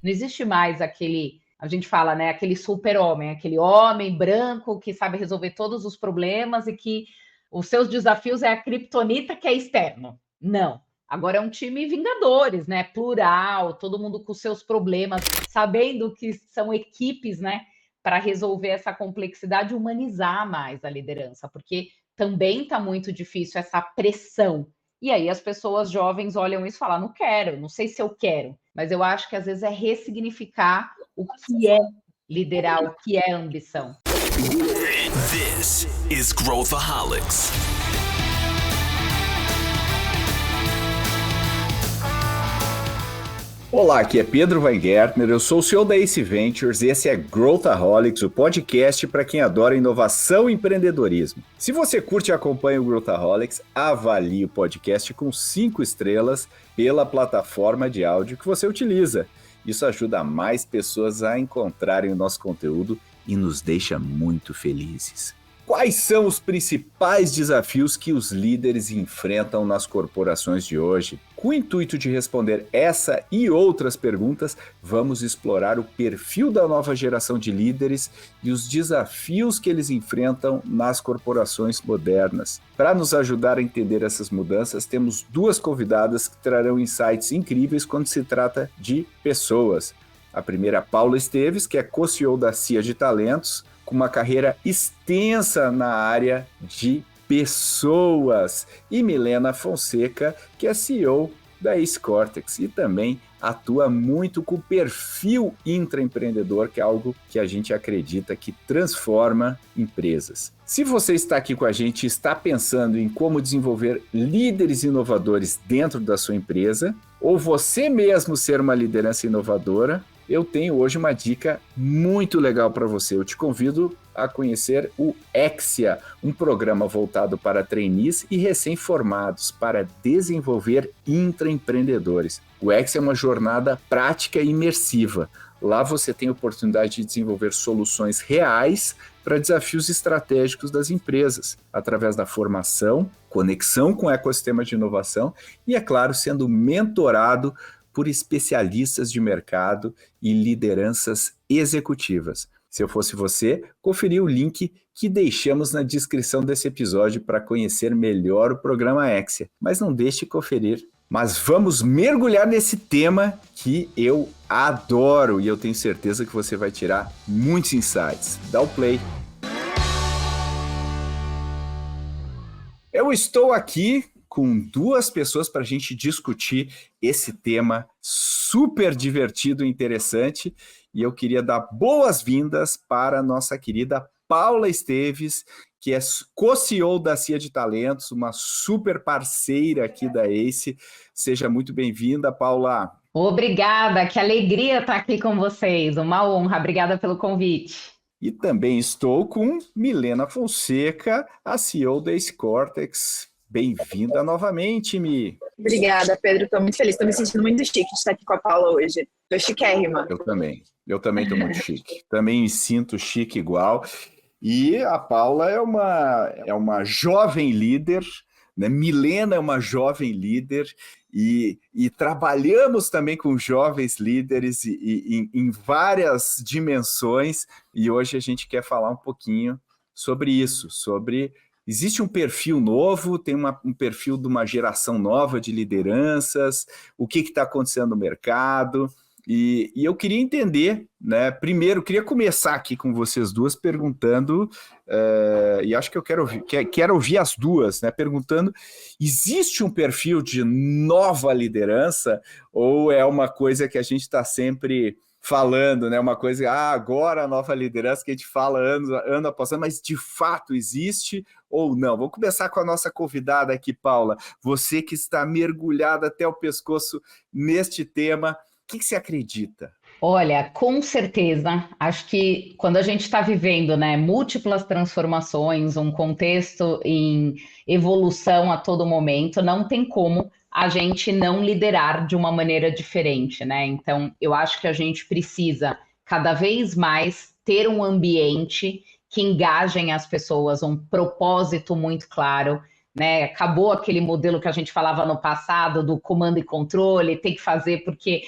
Não existe mais aquele, a gente fala, né, aquele super-homem, aquele homem branco que sabe resolver todos os problemas e que os seus desafios é a criptonita que é externo. Não. Agora é um time Vingadores, né? Plural, todo mundo com seus problemas, sabendo que são equipes, né? Para resolver essa complexidade, humanizar mais a liderança, porque também está muito difícil essa pressão. E aí as pessoas jovens olham isso e falam: não quero, não sei se eu quero, mas eu acho que às vezes é ressignificar o que é liderar, o que é ambição. This is Growthaholics. Olá, aqui é Pedro Weingärtner, eu sou o CEO da Ace Ventures e esse é Growthaholics, o podcast para quem adora inovação e empreendedorismo. Se você curte e acompanha o Growthaholics, avalie o podcast com 5 estrelas pela plataforma de áudio que você utiliza. Isso ajuda mais pessoas a encontrarem o nosso conteúdo e nos deixa muito felizes. Quais são os principais desafios que os líderes enfrentam nas corporações de hoje? Com o intuito de responder essa e outras perguntas, vamos explorar o perfil da nova geração de líderes e os desafios que eles enfrentam nas corporações modernas. Para nos ajudar a entender essas mudanças, temos 2 convidadas que trarão insights incríveis quando se trata de pessoas. A primeira é a Paula Esteves, que é co-CEO da CIA de Talentos, com uma carreira extensa na área de pessoas, e Milena Fonseca, que é CEO da Ace Cortex e também atua muito com o perfil intraempreendedor, que é algo que a gente acredita que transforma empresas. Se você está aqui com a gente e está pensando em como desenvolver líderes inovadores dentro da sua empresa, ou você mesmo ser uma liderança inovadora, eu tenho hoje uma dica muito legal para você. Eu te convido a conhecer o Exia, um programa voltado para trainees e recém-formados para desenvolver intraempreendedores. O Exia é uma jornada prática e imersiva. Lá você tem a oportunidade de desenvolver soluções reais para desafios estratégicos das empresas, através da formação, conexão com o ecossistema de inovação e, é claro, sendo mentorado por especialistas de mercado e lideranças executivas. Se eu fosse você, conferia o link que deixamos na descrição desse episódio para conhecer melhor o programa Exia. Mas não deixe de conferir. Mas vamos mergulhar nesse tema que eu adoro e eu tenho certeza que você vai tirar muitos insights. Dá o play. Eu estou aqui com 2 pessoas para a gente discutir esse tema super divertido e interessante. E eu queria dar boas-vindas para a nossa querida Paula Esteves, que é co-CEO da CIA de Talentos, uma super parceira aqui da Ace. Seja muito bem-vinda, Paula. Obrigada, que alegria estar aqui com vocês, uma honra, obrigada pelo convite. E também estou com Milena Fonseca, a CEO da Ace Cortex. Bem-vinda novamente, Mi. Obrigada, Pedro. Estou muito feliz. Estou me sentindo muito chique de estar aqui com a Paula hoje. Estou chiquérrima. Eu também estou muito chique. Também me sinto chique igual. E a Paula é uma jovem líder, né? Milena é uma jovem líder e trabalhamos também com jovens líderes em várias dimensões. E hoje a gente quer falar um pouquinho sobre isso, sobre... Existe um perfil novo, tem um perfil de uma geração nova de lideranças, o que está acontecendo no mercado, e eu queria entender, né? Primeiro, queria começar aqui com vocês duas perguntando, e acho que eu quero ouvir as duas, né? Perguntando, existe um perfil de nova liderança ou é uma coisa que a gente está sempre falando, né? Uma coisa, agora a nova liderança que a gente fala ano após ano, mas de fato existe ou não? Vamos começar com a nossa convidada aqui, Paula. Você que está mergulhada até o pescoço neste tema, o que você acredita? Olha, com certeza, acho que quando a gente está vivendo, né, múltiplas transformações, um contexto em evolução a todo momento, não tem como a gente não liderar de uma maneira diferente, né? Então, eu acho que a gente precisa cada vez mais ter um ambiente que engajem as pessoas, um propósito muito claro, né? Acabou aquele modelo que a gente falava no passado do comando e controle, tem que fazer porque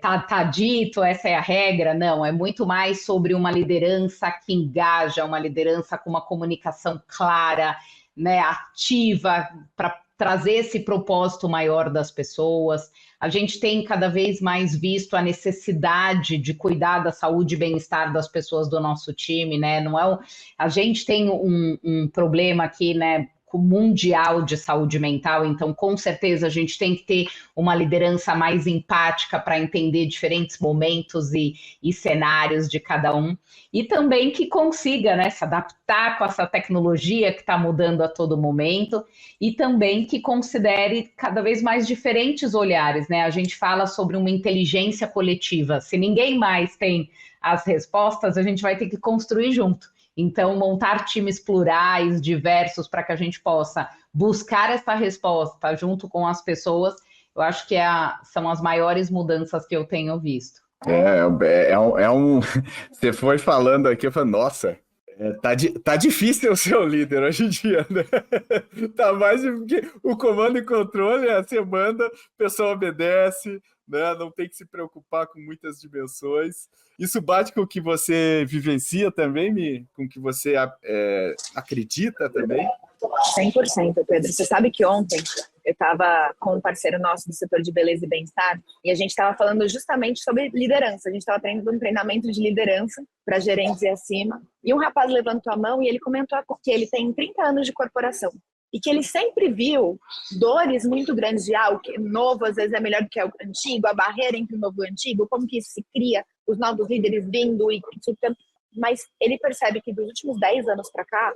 tá dito, essa é a regra. Não, é muito mais sobre uma liderança que engaja, uma liderança com uma comunicação clara, né, ativa, para trazer esse propósito maior das pessoas. A gente tem cada vez mais visto a necessidade de cuidar da saúde e bem-estar das pessoas do nosso time, né? Não é a gente tem um problema aqui, né, mundial de saúde mental, então com certeza a gente tem que ter uma liderança mais empática para entender diferentes momentos e cenários de cada um, e também que consiga, né, se adaptar com essa tecnologia que está mudando a todo momento, e também que considere cada vez mais diferentes olhares, né? A gente fala sobre uma inteligência coletiva. Se ninguém mais tem as respostas, a gente vai ter que construir junto. Então, montar times plurais, diversos, para que a gente possa buscar essa resposta junto com as pessoas, eu acho que são as maiores mudanças que eu tenho visto. Você foi falando aqui, eu falei, nossa, tá difícil ser o líder hoje em dia, né? Tá mais porque o comando e controle, você manda, o pessoal obedece, né? Não tem que se preocupar com muitas dimensões. Isso bate com o que você vivencia também, com o que você acredita também? 100%, Pedro. Você sabe que ontem eu estava com um parceiro nosso do setor de beleza e bem-estar e a gente estava falando justamente sobre liderança. A gente estava tendo um treinamento de liderança para gerentes e acima. E um rapaz levantou a mão e ele comentou que ele tem 30 anos de corporação e que ele sempre viu dores muito grandes de o que novo às vezes é melhor do que o antigo, a barreira entre o novo e o antigo, como que isso se cria, os novos líderes vindo e criticando. Mas ele percebe que dos últimos 10 anos para cá,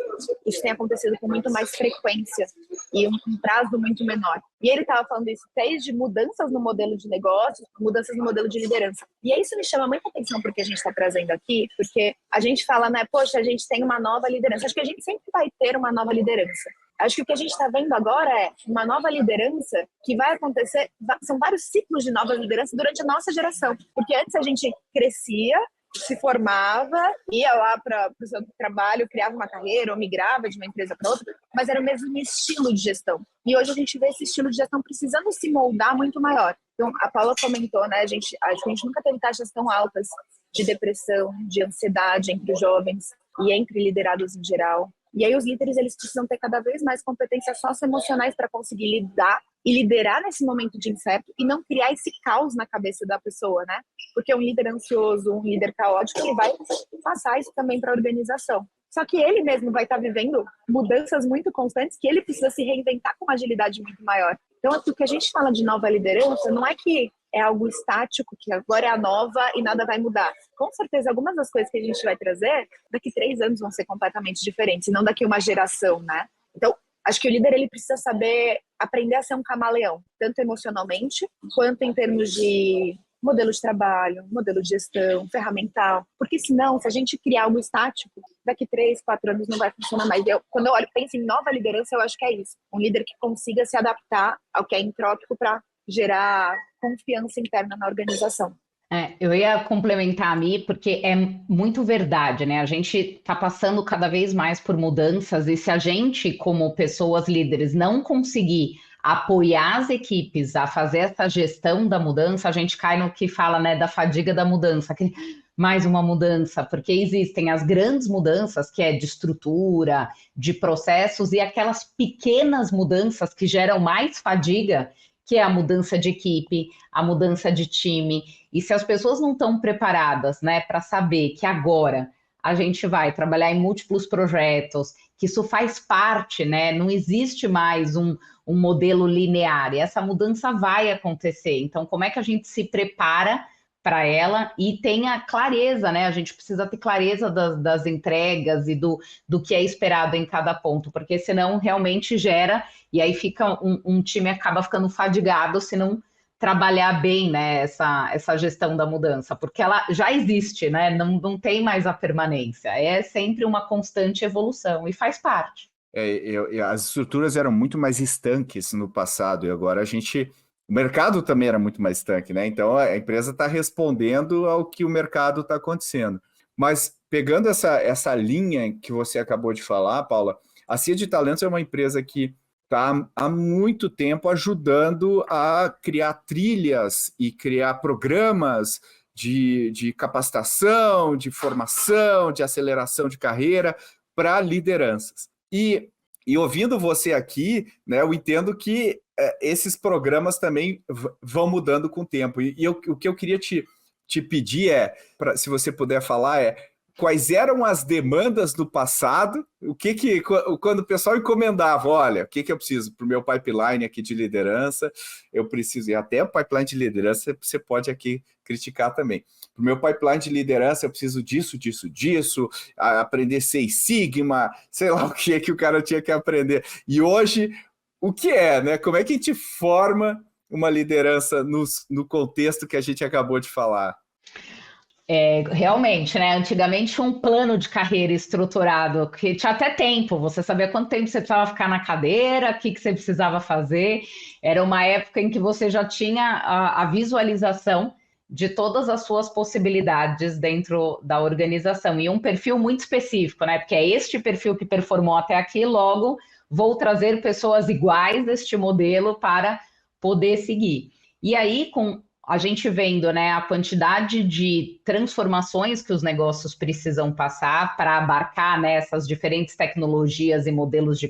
isso tem acontecido com muito mais frequência e um prazo muito menor. E ele estava falando isso desde mudanças no modelo de negócios, mudanças no modelo de liderança. E aí isso me chama muita atenção porque a gente está trazendo aqui, porque a gente fala, né, poxa, a gente tem uma nova liderança. Acho que a gente sempre vai ter uma nova liderança. Acho que o que a gente está vendo agora é uma nova liderança que vai acontecer, são vários ciclos de nova liderança durante a nossa geração. Porque antes a gente crescia, se formava, ia lá para o seu trabalho, criava uma carreira ou migrava de uma empresa para outra, mas era o mesmo estilo de gestão. E hoje a gente vê esse estilo de gestão precisando se moldar muito maior. Então, a Paula comentou, né, a gente nunca teve taxas tão altas de depressão, de ansiedade entre os jovens e entre liderados em geral. E aí os líderes, eles precisam ter cada vez mais competências socioemocionais para conseguir lidar e liderar nesse momento de incerto e não criar esse caos na cabeça da pessoa, né? Porque um líder ansioso, um líder caótico, ele vai passar isso também para a organização. Só que ele mesmo vai estar vivendo mudanças muito constantes que ele precisa se reinventar com uma agilidade muito maior. Então, o que a gente fala de nova liderança não é que é algo estático, que agora é a nova e nada vai mudar. Com certeza, algumas das coisas que a gente vai trazer, daqui 3 anos vão ser completamente diferentes, e não daqui uma geração, né? Então, acho que o líder, ele precisa saber aprender a ser um camaleão, tanto emocionalmente, quanto em termos de modelo de trabalho, modelo de gestão, ferramental. Porque senão, se a gente criar algo estático, daqui 3, 4 anos não vai funcionar mais. Quando eu penso em nova liderança, eu acho que é isso. Um líder que consiga se adaptar ao que é entrópico para gerar confiança interna na organização. Eu ia complementar a Mi, porque é muito verdade, né? A gente está passando cada vez mais por mudanças e se a gente, como pessoas líderes, não conseguir apoiar as equipes a fazer essa gestão da mudança, a gente cai no que fala, né, da fadiga da mudança, que mais uma mudança, porque existem as grandes mudanças, que é de estrutura, de processos, e aquelas pequenas mudanças que geram mais fadiga, que é a mudança de equipe, a mudança de time. E se as pessoas não estão preparadas, né, para saber que agora a gente vai trabalhar em múltiplos projetos, que isso faz parte, né, não existe mais um modelo linear, e essa mudança vai acontecer. Então, como é que a gente se prepara para ela e tenha clareza, né? A gente precisa ter clareza das entregas e do que é esperado em cada ponto, porque senão realmente gera, e aí fica um time acaba ficando fadigado se não trabalhar bem, né, essa gestão da mudança, porque ela já existe, né? Não tem mais a permanência, é sempre uma constante evolução e faz parte. As estruturas eram muito mais estanques no passado, e agora o mercado também era muito mais estanque, né? Então a empresa está respondendo ao que o mercado está acontecendo. Mas pegando essa linha que você acabou de falar, Paula, A Cia de Talentos é uma empresa que está há muito tempo ajudando a criar trilhas e criar programas de capacitação, de formação, de aceleração de carreira para lideranças. E ouvindo você aqui, né, eu entendo que esses programas também vão mudando com o tempo. O que eu queria te pedir se você puder falar, quais eram as demandas do passado, quando o pessoal encomendava, olha, o que eu preciso para o meu pipeline aqui de liderança, eu preciso, e até o pipeline de liderança você pode aqui criticar também. Para o meu pipeline de liderança eu preciso disso, aprender Seis Sigma, sei lá o que o cara tinha que aprender. E hoje, o que né? Como é que a gente forma uma liderança no contexto que a gente acabou de falar? Realmente, né? Antigamente um plano de carreira estruturado, que tinha até tempo, você sabia quanto tempo você precisava ficar na cadeira, o que você precisava fazer. Era uma época em que você já tinha a visualização de todas as suas possibilidades dentro da organização, e um perfil muito específico, né? Porque é este perfil que performou até aqui, logo vou trazer pessoas iguais deste modelo para poder seguir. E aí, com a gente vendo, né, a quantidade de transformações que os negócios precisam passar para abarcar, né, essas diferentes tecnologias e modelos de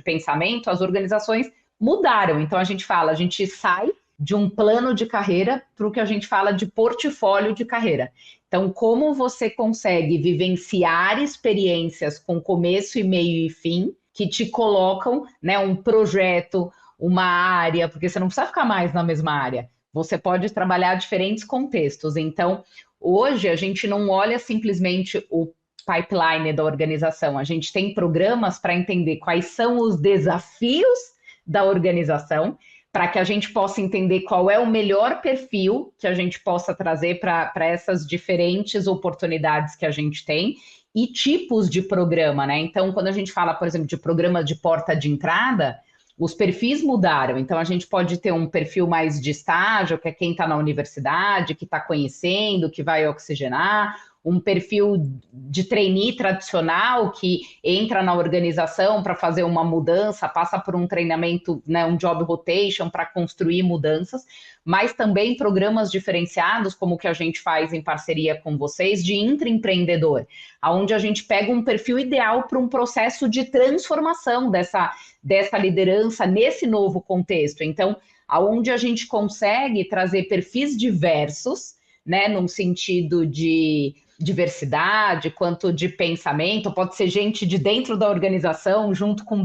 pensamento, as organizações mudaram. Então, a gente sai de um plano de carreira para o que a gente fala de portfólio de carreira. Então, como você consegue vivenciar experiências com começo e meio e fim, que te colocam, né, um projeto, uma área, porque você não precisa ficar mais na mesma área. Você pode trabalhar diferentes contextos. Então, hoje, a gente não olha simplesmente o pipeline da organização. A gente tem programas para entender quais são os desafios da organização, para que a gente possa entender qual é o melhor perfil que a gente possa trazer para essas diferentes oportunidades que a gente tem e tipos de programa, né? Então, quando a gente fala, por exemplo, de programa de porta de entrada, os perfis mudaram, então a gente pode ter um perfil mais de estágio, que é quem está na universidade, que está conhecendo, que vai oxigenar, um perfil de trainee tradicional, que entra na organização para fazer uma mudança, passa por um treinamento, né, um job rotation para construir mudanças, mas também programas diferenciados, como o que a gente faz em parceria com vocês, de intraempreendedor, onde a gente pega um perfil ideal para um processo de transformação dessa liderança nesse novo contexto. Então, aonde a gente consegue trazer perfis diversos, né, num sentido de diversidade, quanto de pensamento, pode ser gente de dentro da organização, junto com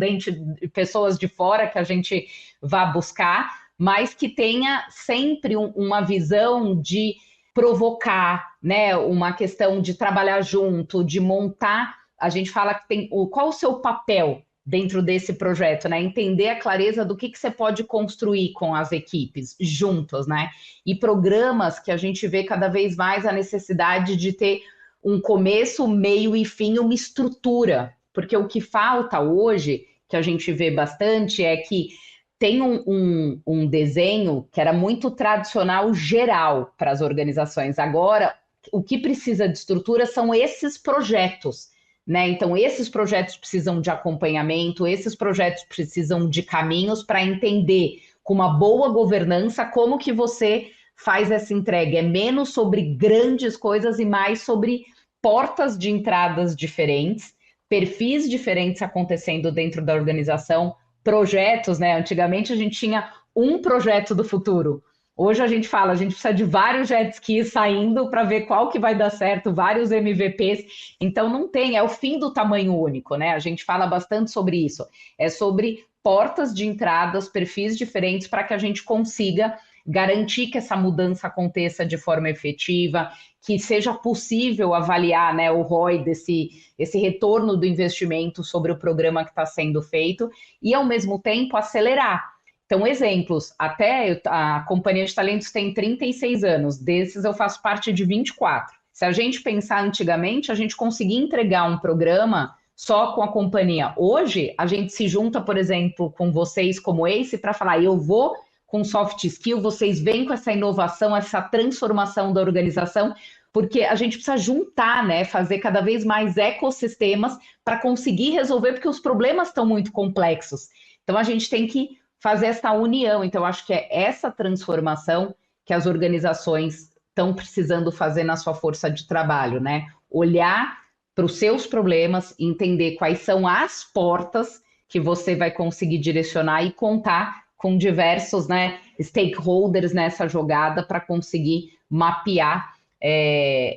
pessoas de fora que a gente vá buscar, mas que tenha sempre uma visão de provocar, né, uma questão de trabalhar junto, de montar. A gente fala que tem qual o seu papel dentro desse projeto, né? Entender a clareza do que você pode construir com as equipes juntos, né? E programas que a gente vê cada vez mais a necessidade de ter um começo, meio e fim, uma estrutura. Porque o que falta hoje, que a gente vê bastante, é que tem um desenho que era muito tradicional, geral, para as organizações. Agora, o que precisa de estrutura são esses projetos, né? Então, esses projetos precisam de acompanhamento, esses projetos precisam de caminhos para entender, com uma boa governança, como que você faz essa entrega. É menos sobre grandes coisas e mais sobre portas de entradas diferentes, perfis diferentes acontecendo dentro da organização, projetos, né? Antigamente a gente tinha um projeto do futuro. Hoje a gente fala, a gente precisa de vários jet skis saindo para ver qual que vai dar certo, vários MVPs. Então não tem, é o fim do tamanho único, né? A gente fala bastante sobre isso. É sobre portas de entradas, perfis diferentes para que a gente consiga garantir que essa mudança aconteça de forma efetiva, que seja possível avaliar, né, o ROI esse retorno do investimento sobre o programa que está sendo feito e, ao mesmo tempo, acelerar. Então, exemplos, até a Companhia de Talentos tem 36 anos, desses eu faço parte de 24. Se a gente pensar antigamente, a gente conseguia entregar um programa só com a companhia. Hoje, a gente se junta, por exemplo, com vocês como ACE para falar, eu vou com soft skill, vocês vêm com essa inovação, essa transformação da organização, porque a gente precisa juntar, né? Fazer cada vez mais ecossistemas para conseguir resolver, porque os problemas estão muito complexos. Então, a gente tem que fazer essa união. Então, acho que é essa transformação que as organizações estão precisando fazer na sua força de trabalho, né? Olhar para os seus problemas, entender quais são as portas que você vai conseguir direcionar e contar com diversos, né, stakeholders nessa jogada para conseguir mapear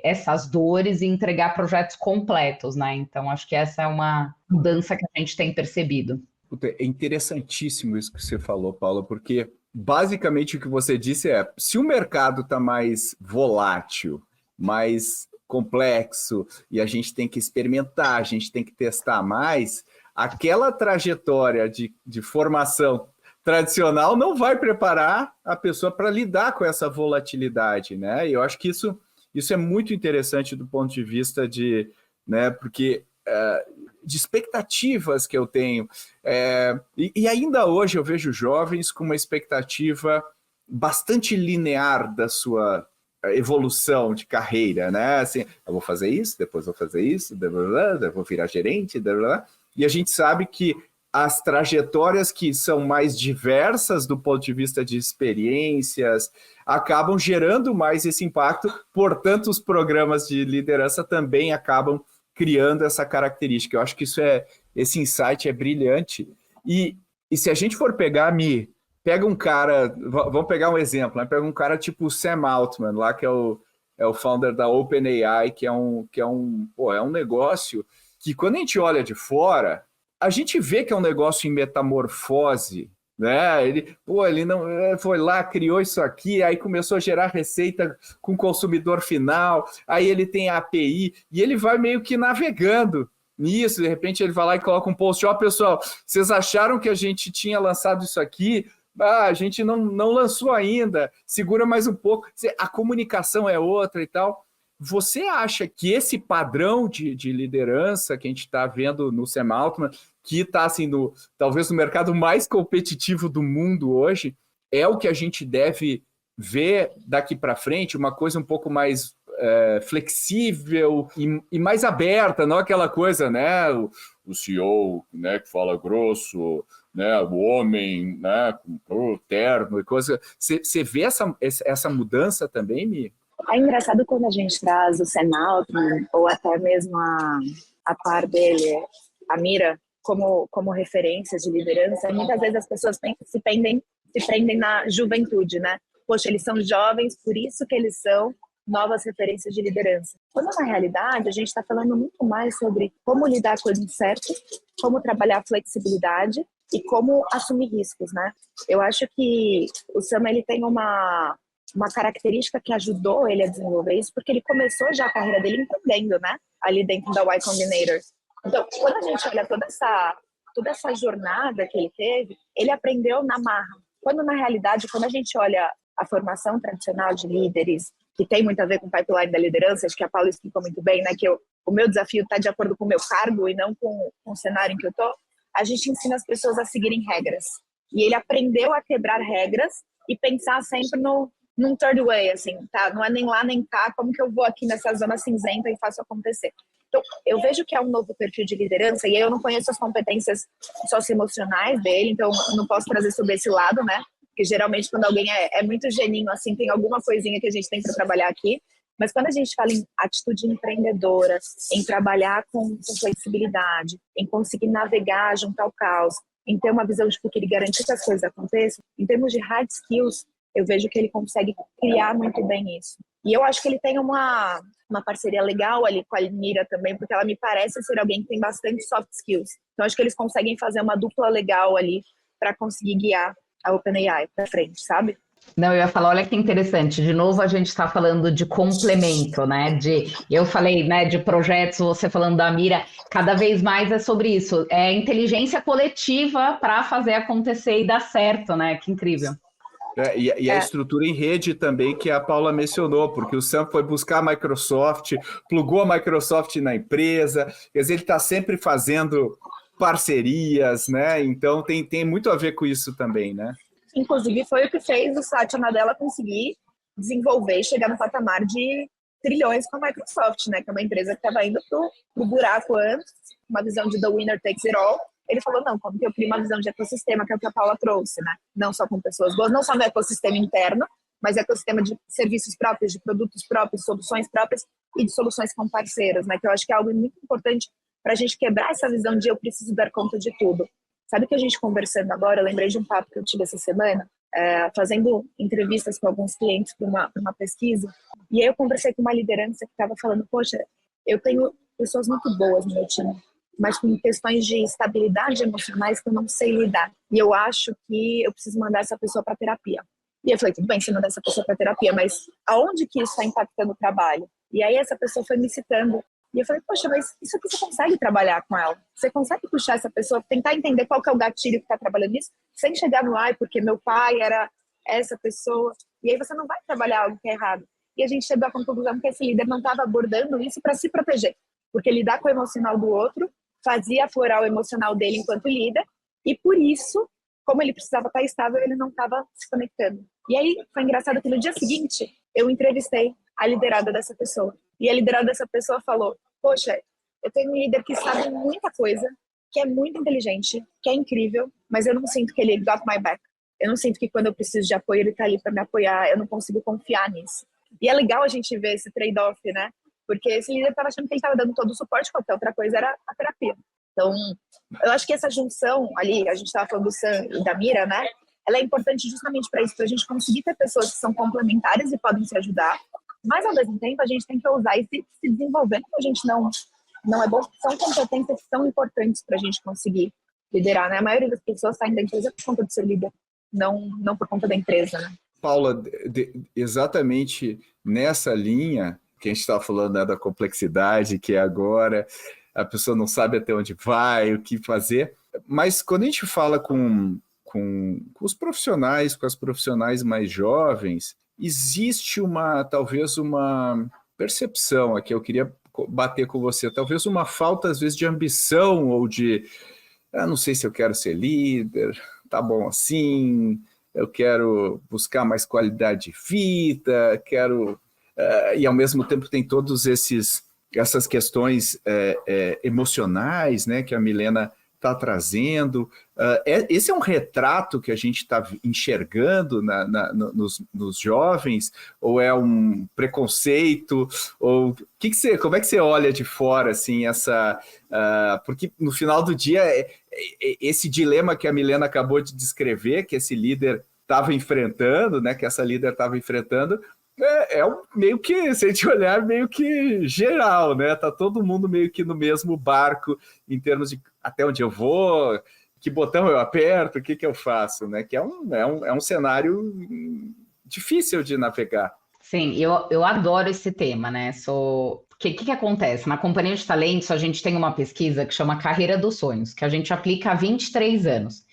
essas dores e entregar projetos completos, né? Então, acho que essa é uma mudança que a gente tem percebido. É interessantíssimo isso que você falou, Paula, porque basicamente o que você disse é, se o mercado está mais volátil, mais complexo, e a gente tem que experimentar, a gente tem que testar mais, aquela trajetória de formação tradicional não vai preparar a pessoa para lidar com essa volatilidade, né? E eu acho que isso é muito interessante do ponto de vista de, né, porque de expectativas que eu tenho. E ainda hoje eu vejo jovens com uma expectativa bastante linear da sua evolução de carreira, né? Assim, eu vou fazer isso, depois vou fazer isso, vou virar gerente, e a gente sabe que as trajetórias que são mais diversas do ponto de vista de experiências acabam gerando mais esse impacto, portanto, os programas de liderança também acabam criando essa característica. Eu acho que esse insight é brilhante. E se a gente for pegar, pega um cara, vamos pegar um exemplo, né? Pega um cara tipo o Sam Altman, lá que é o founder da OpenAI, que é um negócio que, quando a gente olha de fora, a gente vê que é um negócio em metamorfose, né? Ele não foi lá, criou isso aqui, aí começou a gerar receita com o consumidor final, aí ele tem a API, e ele vai meio que navegando nisso, de repente ele vai lá e coloca um post, pessoal, vocês acharam que a gente tinha lançado isso aqui? A gente não lançou ainda, segura mais um pouco, a comunicação é outra e tal. Você acha que esse padrão de liderança que a gente está vendo no Sam Altman, que está assim, talvez no mercado mais competitivo do mundo hoje, é o que a gente deve ver daqui para frente, uma coisa um pouco mais flexível e mais aberta, não aquela coisa, né? O CEO, né, que fala grosso, né, o homem, né, com terno e coisa. Você vê essa mudança também, Mi? É engraçado quando a gente traz o Sam Altman, ou até mesmo a par dele, a Mira, como referências de liderança. Muitas vezes as pessoas se prendem na juventude, né? Poxa, eles são jovens, por isso que eles são novas referências de liderança. Quando na realidade a gente está falando muito mais sobre como lidar com o incerto, como trabalhar a flexibilidade e como assumir riscos, né? Eu acho que o Sam, ele tem uma característica que ajudou ele a desenvolver isso, porque ele começou já a carreira dele empreendendo, né? Ali dentro da Y Combinator. Então, quando a gente olha toda essa jornada que ele teve, ele aprendeu na marra. Quando, na realidade, quando a gente olha a formação tradicional de líderes, que tem muito a ver com o pipeline da liderança, acho que a Paula explicou muito bem, né? Que o meu desafio está de acordo com o meu cargo e não com o cenário em que eu estou. A gente ensina as pessoas a seguirem regras. E ele aprendeu a quebrar regras e pensar sempre num third way, assim, tá? Não é nem lá nem cá, como que eu vou aqui nessa zona cinzenta e faço acontecer? Então, eu vejo que é um novo perfil de liderança, e aí eu não conheço as competências socioemocionais dele, então eu não posso trazer sobre esse lado, né? Porque geralmente quando alguém é muito geninho, assim, tem alguma coisinha que a gente tem para trabalhar aqui. Mas quando a gente fala em atitude empreendedora, em trabalhar com flexibilidade, em conseguir navegar junto ao caos, em ter uma visão de futuro e garantir que as coisas aconteçam, em termos de hard skills, eu vejo que ele consegue criar muito bem isso. E eu acho que ele tem uma parceria legal ali com a Mira também, porque ela me parece ser alguém que tem bastante soft skills. Então, acho que eles conseguem fazer uma dupla legal ali para conseguir guiar a OpenAI para frente, sabe? Não, eu ia falar, olha que interessante, de novo a gente está falando de complemento, né? Eu falei, né, de projetos, você falando da Mira, cada vez mais é sobre isso, é inteligência coletiva para fazer acontecer e dar certo, né? Que incrível. E a estrutura em rede também que a Paula mencionou, porque o Sam foi buscar a Microsoft, plugou a Microsoft na empresa, quer dizer, ele está sempre fazendo parcerias, né? Então tem muito a ver com isso também, né? Inclusive foi o que fez o Satya Nadella conseguir desenvolver e chegar no patamar de trilhões com a Microsoft, né? Que é uma empresa que estava indo pro buraco antes, uma visão de the winner takes it all. Ele falou, não, como que eu crio uma visão de ecossistema, que é o que a Paula trouxe, né? Não só com pessoas boas, não só no ecossistema interno, mas ecossistema de serviços próprios, de produtos próprios, soluções próprias e de soluções com parceiros, né? Que eu acho que é algo muito importante para a gente quebrar essa visão de eu preciso dar conta de tudo. Sabe que a gente conversando agora, eu lembrei de um papo que eu tive essa semana, fazendo entrevistas com alguns clientes para uma pesquisa, e aí eu conversei com uma liderança que estava falando, poxa, eu tenho pessoas muito boas no meu time, mas com questões de estabilidade emocionais que eu não sei lidar. E eu acho que eu preciso mandar essa pessoa para terapia. E eu falei, tudo bem, você mandar essa pessoa para terapia, mas aonde que isso está impactando o trabalho? E aí essa pessoa foi me citando. E eu falei, poxa, mas isso aqui você consegue trabalhar com ela? Você consegue puxar essa pessoa, tentar entender qual que é o gatilho que está trabalhando nisso, sem chegar no ai, porque meu pai era essa pessoa. E aí você não vai trabalhar algo que é errado. E a gente chegou à conclusão que esse líder não estava abordando isso para se proteger. Porque lidar com o emocional do outro fazia aflorar o emocional dele enquanto líder. E por isso, como ele precisava estar estável, ele não estava se conectando. E aí foi engraçado que no dia seguinte, eu entrevistei a liderada dessa pessoa. E a liderada dessa pessoa falou, poxa, eu tenho um líder que sabe muita coisa, que é muito inteligente, que é incrível, mas eu não sinto que ele got my back. Eu não sinto que quando eu preciso de apoio, ele está ali para me apoiar. Eu não consigo confiar nisso. E é legal a gente ver esse trade-off, né? Porque esse líder estava achando que ele estava dando todo o suporte, qualquer outra coisa era a terapia. Então, eu acho que essa junção ali, a gente estava falando do Sam e da Mira, né? Ela é importante justamente para isso, para a gente conseguir ter pessoas que são complementares e podem se ajudar, mas ao mesmo tempo a gente tem que ousar e se desenvolver, porque a gente não é bom, são competências que são importantes para a gente conseguir liderar, né? A maioria das pessoas saem da empresa por conta de ser líder, não por conta da empresa, né? Paula, exatamente nessa linha que a gente estava falando, né, da complexidade, que agora a pessoa não sabe até onde vai, o que fazer, mas quando a gente fala com os profissionais, com as profissionais mais jovens, existe talvez uma percepção aqui, eu queria bater com você, talvez uma falta às vezes de ambição ou de, não sei se eu quero ser líder, tá bom assim, eu quero buscar mais qualidade de vida, quero... e ao mesmo tempo tem todos essas questões emocionais, né, que a Milena está trazendo. Esse é um retrato que a gente está enxergando nos jovens, ou é um preconceito? Ou como é que você olha de fora assim, porque no final do dia esse dilema que a Milena acabou de descrever, que esse líder estava enfrentando, né, que essa líder estava enfrentando, meio que, se a gente olhar, meio que geral, né? Tá todo mundo meio que no mesmo barco em termos de até onde eu vou, que botão eu aperto, o que eu faço, né? Que é um cenário difícil de navegar. Sim, eu adoro esse tema, né? O que acontece? Na Companhia de Talentos, a gente tem uma pesquisa que chama Carreira dos Sonhos, que a gente aplica há 23 anos.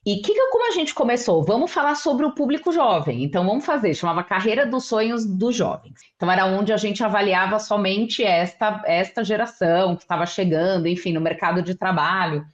E como a gente começou? Vamos falar sobre o público jovem. Então, chamava Carreira dos Sonhos dos Jovens. Então, era onde a gente avaliava somente esta geração que estava chegando, enfim, no mercado de trabalho.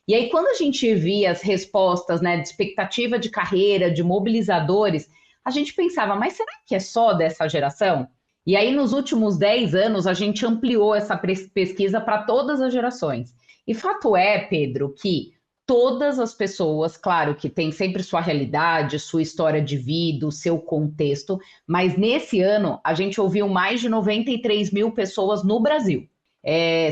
E aí, quando a gente via as respostas, né, de expectativa de carreira, de mobilizadores, a gente pensava, mas será que é só dessa geração? E aí, nos últimos 10 anos, a gente ampliou essa pesquisa para todas as gerações. E fato é, Pedro, que todas as pessoas, claro que tem sempre sua realidade, sua história de vida, o seu contexto, mas nesse ano a gente ouviu mais de 93 mil pessoas no Brasil,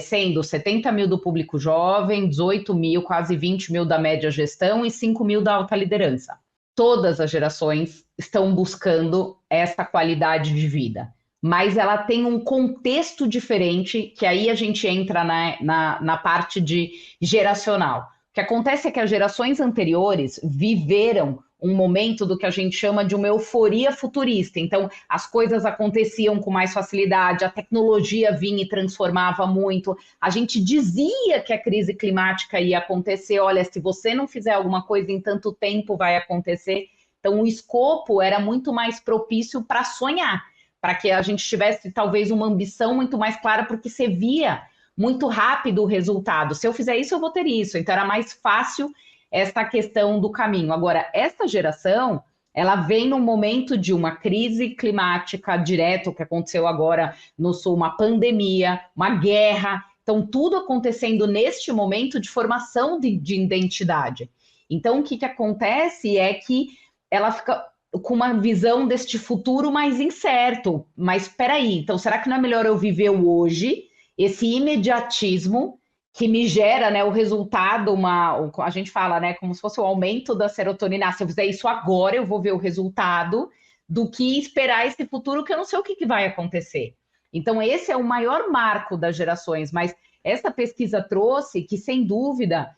sendo 70 mil do público jovem, 18 mil, quase 20 mil da média gestão e 5 mil da alta liderança. Todas as gerações estão buscando essa qualidade de vida, mas ela tem um contexto diferente, que aí a gente entra na parte de geracional. O que acontece é que as gerações anteriores viveram um momento do que a gente chama de uma euforia futurista. Então, as coisas aconteciam com mais facilidade, a tecnologia vinha e transformava muito. A gente dizia que a crise climática ia acontecer. Olha, se você não fizer alguma coisa em tanto tempo, vai acontecer. Então, o escopo era muito mais propício para sonhar, para que a gente tivesse talvez uma ambição muito mais clara, porque você via muito rápido o resultado. Se eu fizer isso, eu vou ter isso. Então, era mais fácil essa questão do caminho. Agora, essa geração, ela vem num momento de uma crise climática direta, o que aconteceu agora no Sul, uma pandemia, uma guerra. Então, tudo acontecendo neste momento de formação de identidade. Então, o que acontece é que ela fica com uma visão deste futuro mais incerto. Mas espera aí, então será que não é melhor eu viver o hoje, esse imediatismo que me gera, né, o resultado, a gente fala, né, como se fosse o aumento da serotonina. Se eu fizer isso agora, eu vou ver o resultado, do que esperar esse futuro que eu não sei o que vai acontecer. Então, esse é o maior marco das gerações, mas essa pesquisa trouxe que, sem dúvida,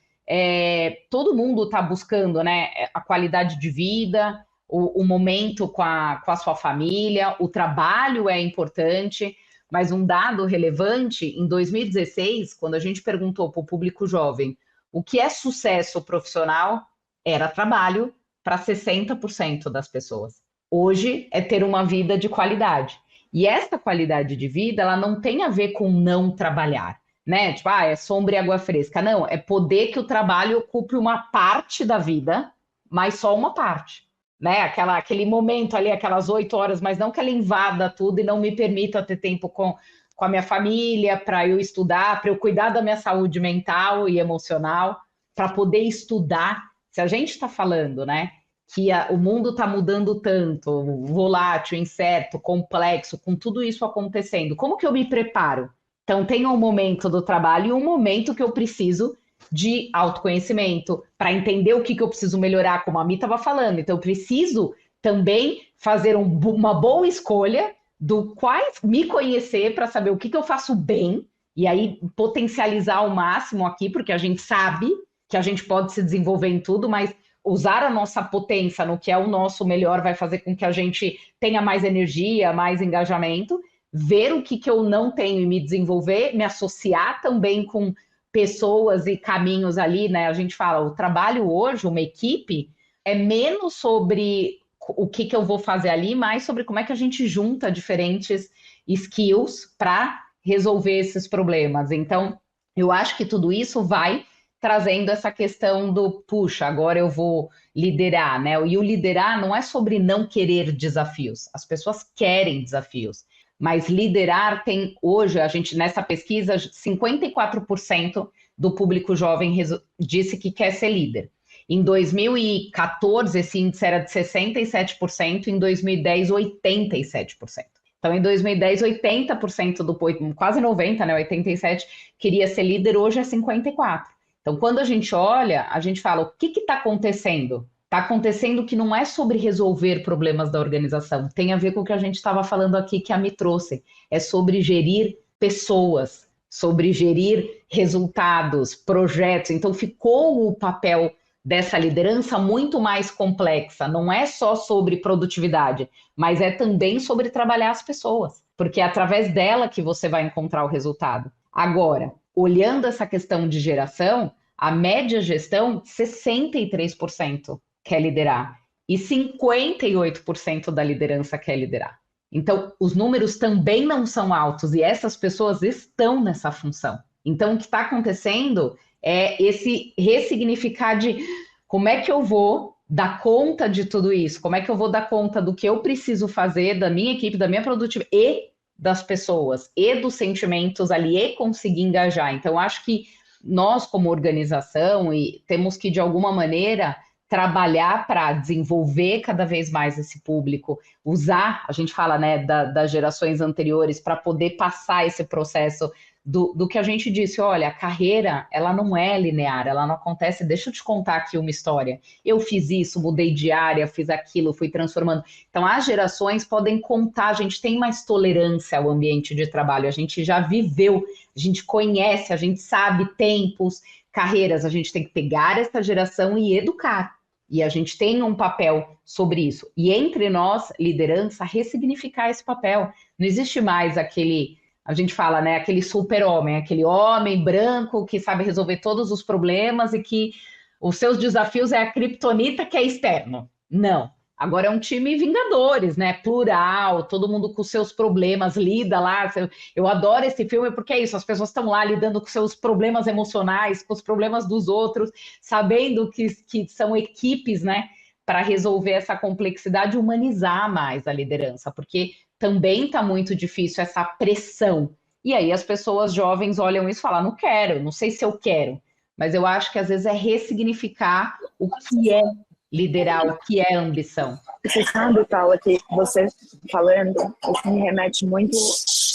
todo mundo está buscando, né, a qualidade de vida, o momento com a sua família, o trabalho é importante. Mas um dado relevante, em 2016, quando a gente perguntou para o público jovem o que é sucesso profissional, era trabalho para 60% das pessoas. Hoje é ter uma vida de qualidade. E essa qualidade de vida, ela não tem a ver com não trabalhar, né? Tipo, é sombra e água fresca. Não, é poder que o trabalho ocupe uma parte da vida, mas só uma parte. Né? Aquele momento ali, aquelas 8 horas, mas não que ela invada tudo e não me permita ter tempo com a minha família, para eu estudar, para eu cuidar da minha saúde mental e emocional, para poder estudar. Se a gente está falando, né, que o mundo está mudando tanto, volátil, incerto, complexo, com tudo isso acontecendo, como que eu me preparo? Então, tem um momento do trabalho e um momento que eu preciso de autoconhecimento, para entender o que eu preciso melhorar, como a Mi estava falando. Então, eu preciso também fazer uma boa escolha do quais me conhecer para saber o que eu faço bem, e aí potencializar ao máximo aqui, porque a gente sabe que a gente pode se desenvolver em tudo, mas usar a nossa potência no que é o nosso melhor vai fazer com que a gente tenha mais energia, mais engajamento, ver o que eu não tenho e me desenvolver, me associar também com pessoas e caminhos ali, né? A gente fala, o trabalho hoje, uma equipe, é menos sobre o que eu vou fazer ali, mais sobre como é que a gente junta diferentes skills para resolver esses problemas. Então, eu acho que tudo isso vai trazendo essa questão do, puxa, agora eu vou liderar, né? E o liderar não é sobre não querer desafios. As pessoas querem desafios. Mas liderar tem, hoje, a gente, nessa pesquisa, 54% do público jovem disse que quer ser líder. Em 2014, esse índice era de 67%, em 2010, 87%. Então, em 2010, 80% quase 90%, né, 87%, queria ser líder, hoje é 54%. Então, quando a gente olha, a gente fala, o que está acontecendo? Está acontecendo que não é sobre resolver problemas da organização, tem a ver com o que a gente estava falando aqui, que a Mi trouxe, é sobre gerir pessoas, sobre gerir resultados, projetos. Então ficou o papel dessa liderança muito mais complexa, não é só sobre produtividade, mas é também sobre trabalhar as pessoas, porque é através dela que você vai encontrar o resultado. Agora, olhando essa questão de geração, a média gestão, 63% quer liderar e 58% da liderança quer liderar. Então, os números também não são altos e essas pessoas estão nessa função. Então, o que está acontecendo é esse ressignificar de como é que eu vou dar conta de tudo isso, como é que eu vou dar conta do que eu preciso fazer, da minha equipe, da minha produtividade e das pessoas, e dos sentimentos ali, e conseguir engajar. Então, acho que nós, como organização, temos que, de alguma maneira, trabalhar para desenvolver cada vez mais esse público, usar, a gente fala, né, das gerações anteriores, para poder passar esse processo do que a gente disse, olha, a carreira, ela não é linear, ela não acontece, deixa eu te contar aqui uma história, eu fiz isso, mudei de área, fiz aquilo, fui transformando. Então, as gerações podem contar, a gente tem mais tolerância ao ambiente de trabalho, a gente já viveu, a gente conhece, a gente sabe tempos, carreiras, a gente tem que pegar essa geração e educar. E a gente tem um papel sobre isso. E entre nós, liderança, ressignificar esse papel. Não existe mais aquele, a gente fala, né, aquele super-homem, aquele homem branco que sabe resolver todos os problemas e que os seus desafios é a criptonita que é externo. Não. Agora é um time vingadores, né? Plural, todo mundo com seus problemas, lida lá. Eu adoro esse filme porque é isso, as pessoas estão lá lidando com seus problemas emocionais, com os problemas dos outros, sabendo que são equipes, né? para resolver essa complexidade, humanizar mais a liderança, porque também está muito difícil essa pressão. E aí as pessoas jovens olham isso e falam, não quero, não sei se eu quero, mas eu acho que às vezes é ressignificar o que é liderar, o que é ambição. Você sabe, Paula, que você falando, isso me remete muito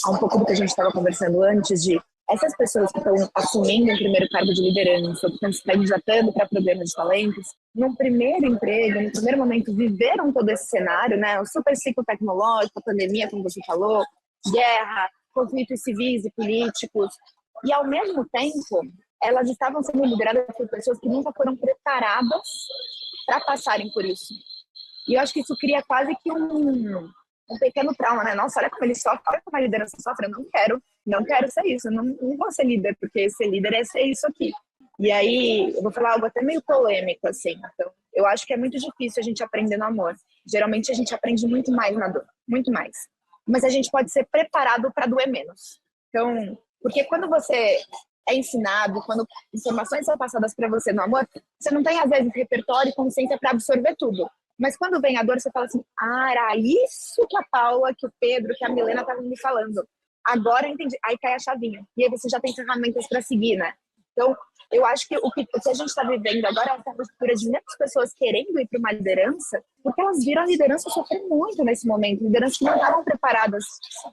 a um pouco do que a gente estava conversando antes, de essas pessoas que estão assumindo um primeiro cargo de liderança, que estão se candidatando para programa de talentos, num primeiro emprego, no primeiro momento, viveram todo esse cenário, né? O super ciclo tecnológico, a pandemia, como você falou, guerra, conflitos civis e políticos, e ao mesmo tempo, elas estavam sendo lideradas por pessoas que nunca foram preparadas para passarem por isso. E eu acho que isso cria quase que um pequeno trauma, né? Nossa, olha como ele sofre, olha como a liderança sofre, eu não quero ser isso, não vou ser líder, porque ser líder é ser isso aqui. E aí, eu vou falar algo até meio polêmico, assim. Então, eu acho que é muito difícil a gente aprender no amor. Geralmente a gente aprende muito mais na dor, muito mais. Mas a gente pode ser preparado para doer menos. Então, porque quando você é ensinado, quando informações são passadas para você no amor, você não tem, às vezes, repertório e consciência para absorver tudo. Mas quando vem a dor, você fala assim, era isso que a Paula, que o Pedro, que a Milena estavam me falando. Agora eu entendi. Aí cai a chavinha. E aí você já tem ferramentas para seguir, né? Então, eu acho que o que a gente está vivendo agora é essa postura de muitas pessoas querendo ir para uma liderança, porque elas viram a liderança sofrer muito nesse momento. Lideranças que não estavam preparadas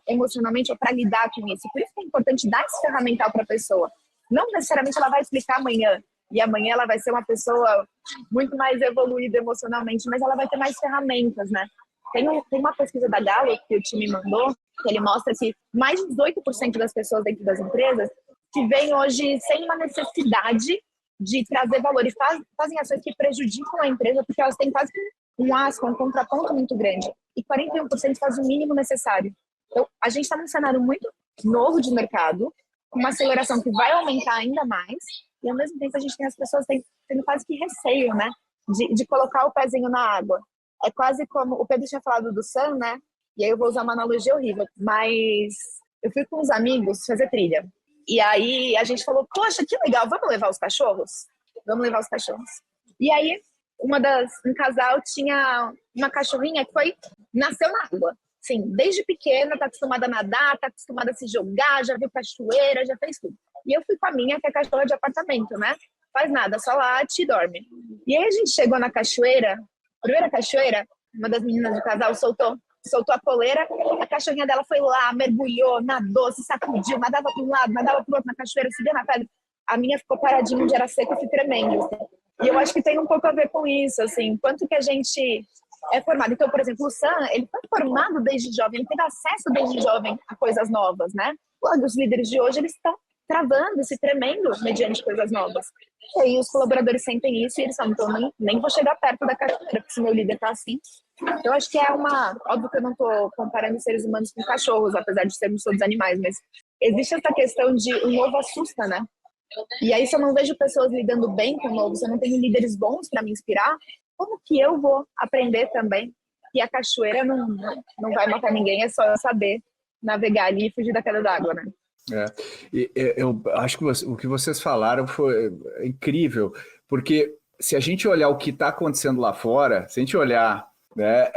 emocionalmente para lidar com isso. Por isso que é importante dar esse ferramental para a pessoa. Não necessariamente ela vai explicar amanhã, e amanhã ela vai ser uma pessoa muito mais evoluída emocionalmente, mas ela vai ter mais ferramentas, né? Tem uma pesquisa da Gallup que o time mandou, que ele mostra que mais de 18% das pessoas dentro das empresas que vêm hoje sem uma necessidade de trazer valor e fazem ações que prejudicam a empresa porque elas têm quase um contraponto muito grande. E 41% faz o mínimo necessário. Então, a gente está num cenário muito novo de mercado, com uma aceleração que vai aumentar ainda mais, e ao mesmo tempo a gente tem as pessoas tendo quase que receio, né, de colocar o pezinho na água. É quase como, o Pedro tinha falado do Sam, né, e aí eu vou usar uma analogia horrível, mas eu fui com uns amigos fazer trilha, e aí a gente falou, poxa, que legal, vamos levar os cachorros? Vamos levar os cachorros. E aí, um casal tinha uma cachorrinha que nasceu na água. Sim, desde pequena, tá acostumada a nadar, tá acostumada a se jogar, já viu cachoeira, já fez tudo. E eu fui com a minha, que é cachorra de apartamento, né? Faz nada, só late e dorme. E aí a gente chegou na cachoeira, primeira cachoeira, uma das meninas do casal soltou a coleira, a cachorrinha dela foi lá, mergulhou, nadou, se sacudiu, nadava para um lado, nadava para o outro na cachoeira, subia na pedra. A minha ficou paradinha onde era seco e tremendo. Assim. E eu acho que tem um pouco a ver com isso, assim, quanto que a gente é formado. Então, por exemplo, o Sam, ele foi formado desde jovem, ele teve acesso desde jovem a coisas novas, né? Os líderes de hoje, eles estão travando, se tremendo mediante coisas novas. E aí os colaboradores sentem isso e eles falam, então nem vou chegar perto da cachoeira, porque se meu líder tá assim. Então, acho que óbvio que eu não tô comparando seres humanos com cachorros, apesar de sermos todos animais, mas existe essa questão de o novo assusta, né? E aí, se eu não vejo pessoas lidando bem com o novo, se eu não tenho líderes bons para me inspirar, como que eu vou aprender também que a cachoeira não vai matar ninguém, é só eu saber navegar ali e fugir da queda d'água, né? Eu acho que o que vocês falaram foi incrível, porque se a gente olhar o que está acontecendo lá fora, se a gente olhar, né,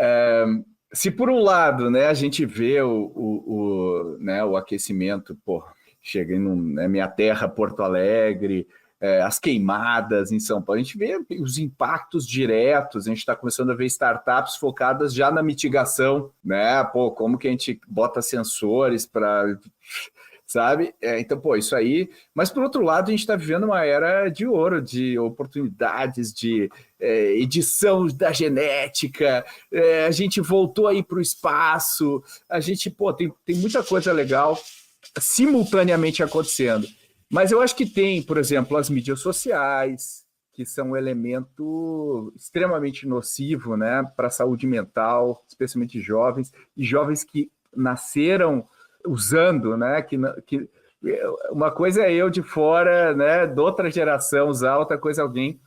se por um lado, né, a gente vê o aquecimento, chega em minha terra, Porto Alegre, as queimadas em São Paulo, a gente vê os impactos diretos, a gente está começando a ver startups focadas já na mitigação, né? Como que a gente bota sensores para, sabe? Então, isso aí. Mas, por outro lado, a gente está vivendo uma era de ouro, de oportunidades, de edição da genética, a gente voltou aí para o espaço, a gente, tem muita coisa legal simultaneamente acontecendo. Mas eu acho que tem, por exemplo, as mídias sociais, que são um elemento extremamente nocivo, né, para a saúde mental, especialmente jovens, e jovens que nasceram usando, né, que uma coisa é eu de fora, né, de outra geração usar, outra coisa é alguém,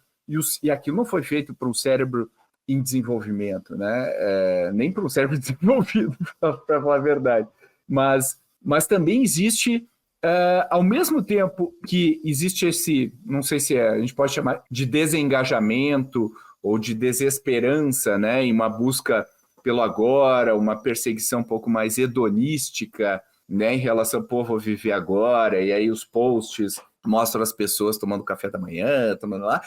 e aquilo não foi feito para um cérebro em desenvolvimento, né, nem para um cérebro desenvolvido, para falar a verdade, mas também existe... ao mesmo tempo que existe esse, não sei se a gente pode chamar de desengajamento ou de desesperança, né, em uma busca pelo agora, uma perseguição um pouco mais hedonística, né, em relação ao povo viver agora, e aí os posts mostram as pessoas tomando café da manhã, tomando lá,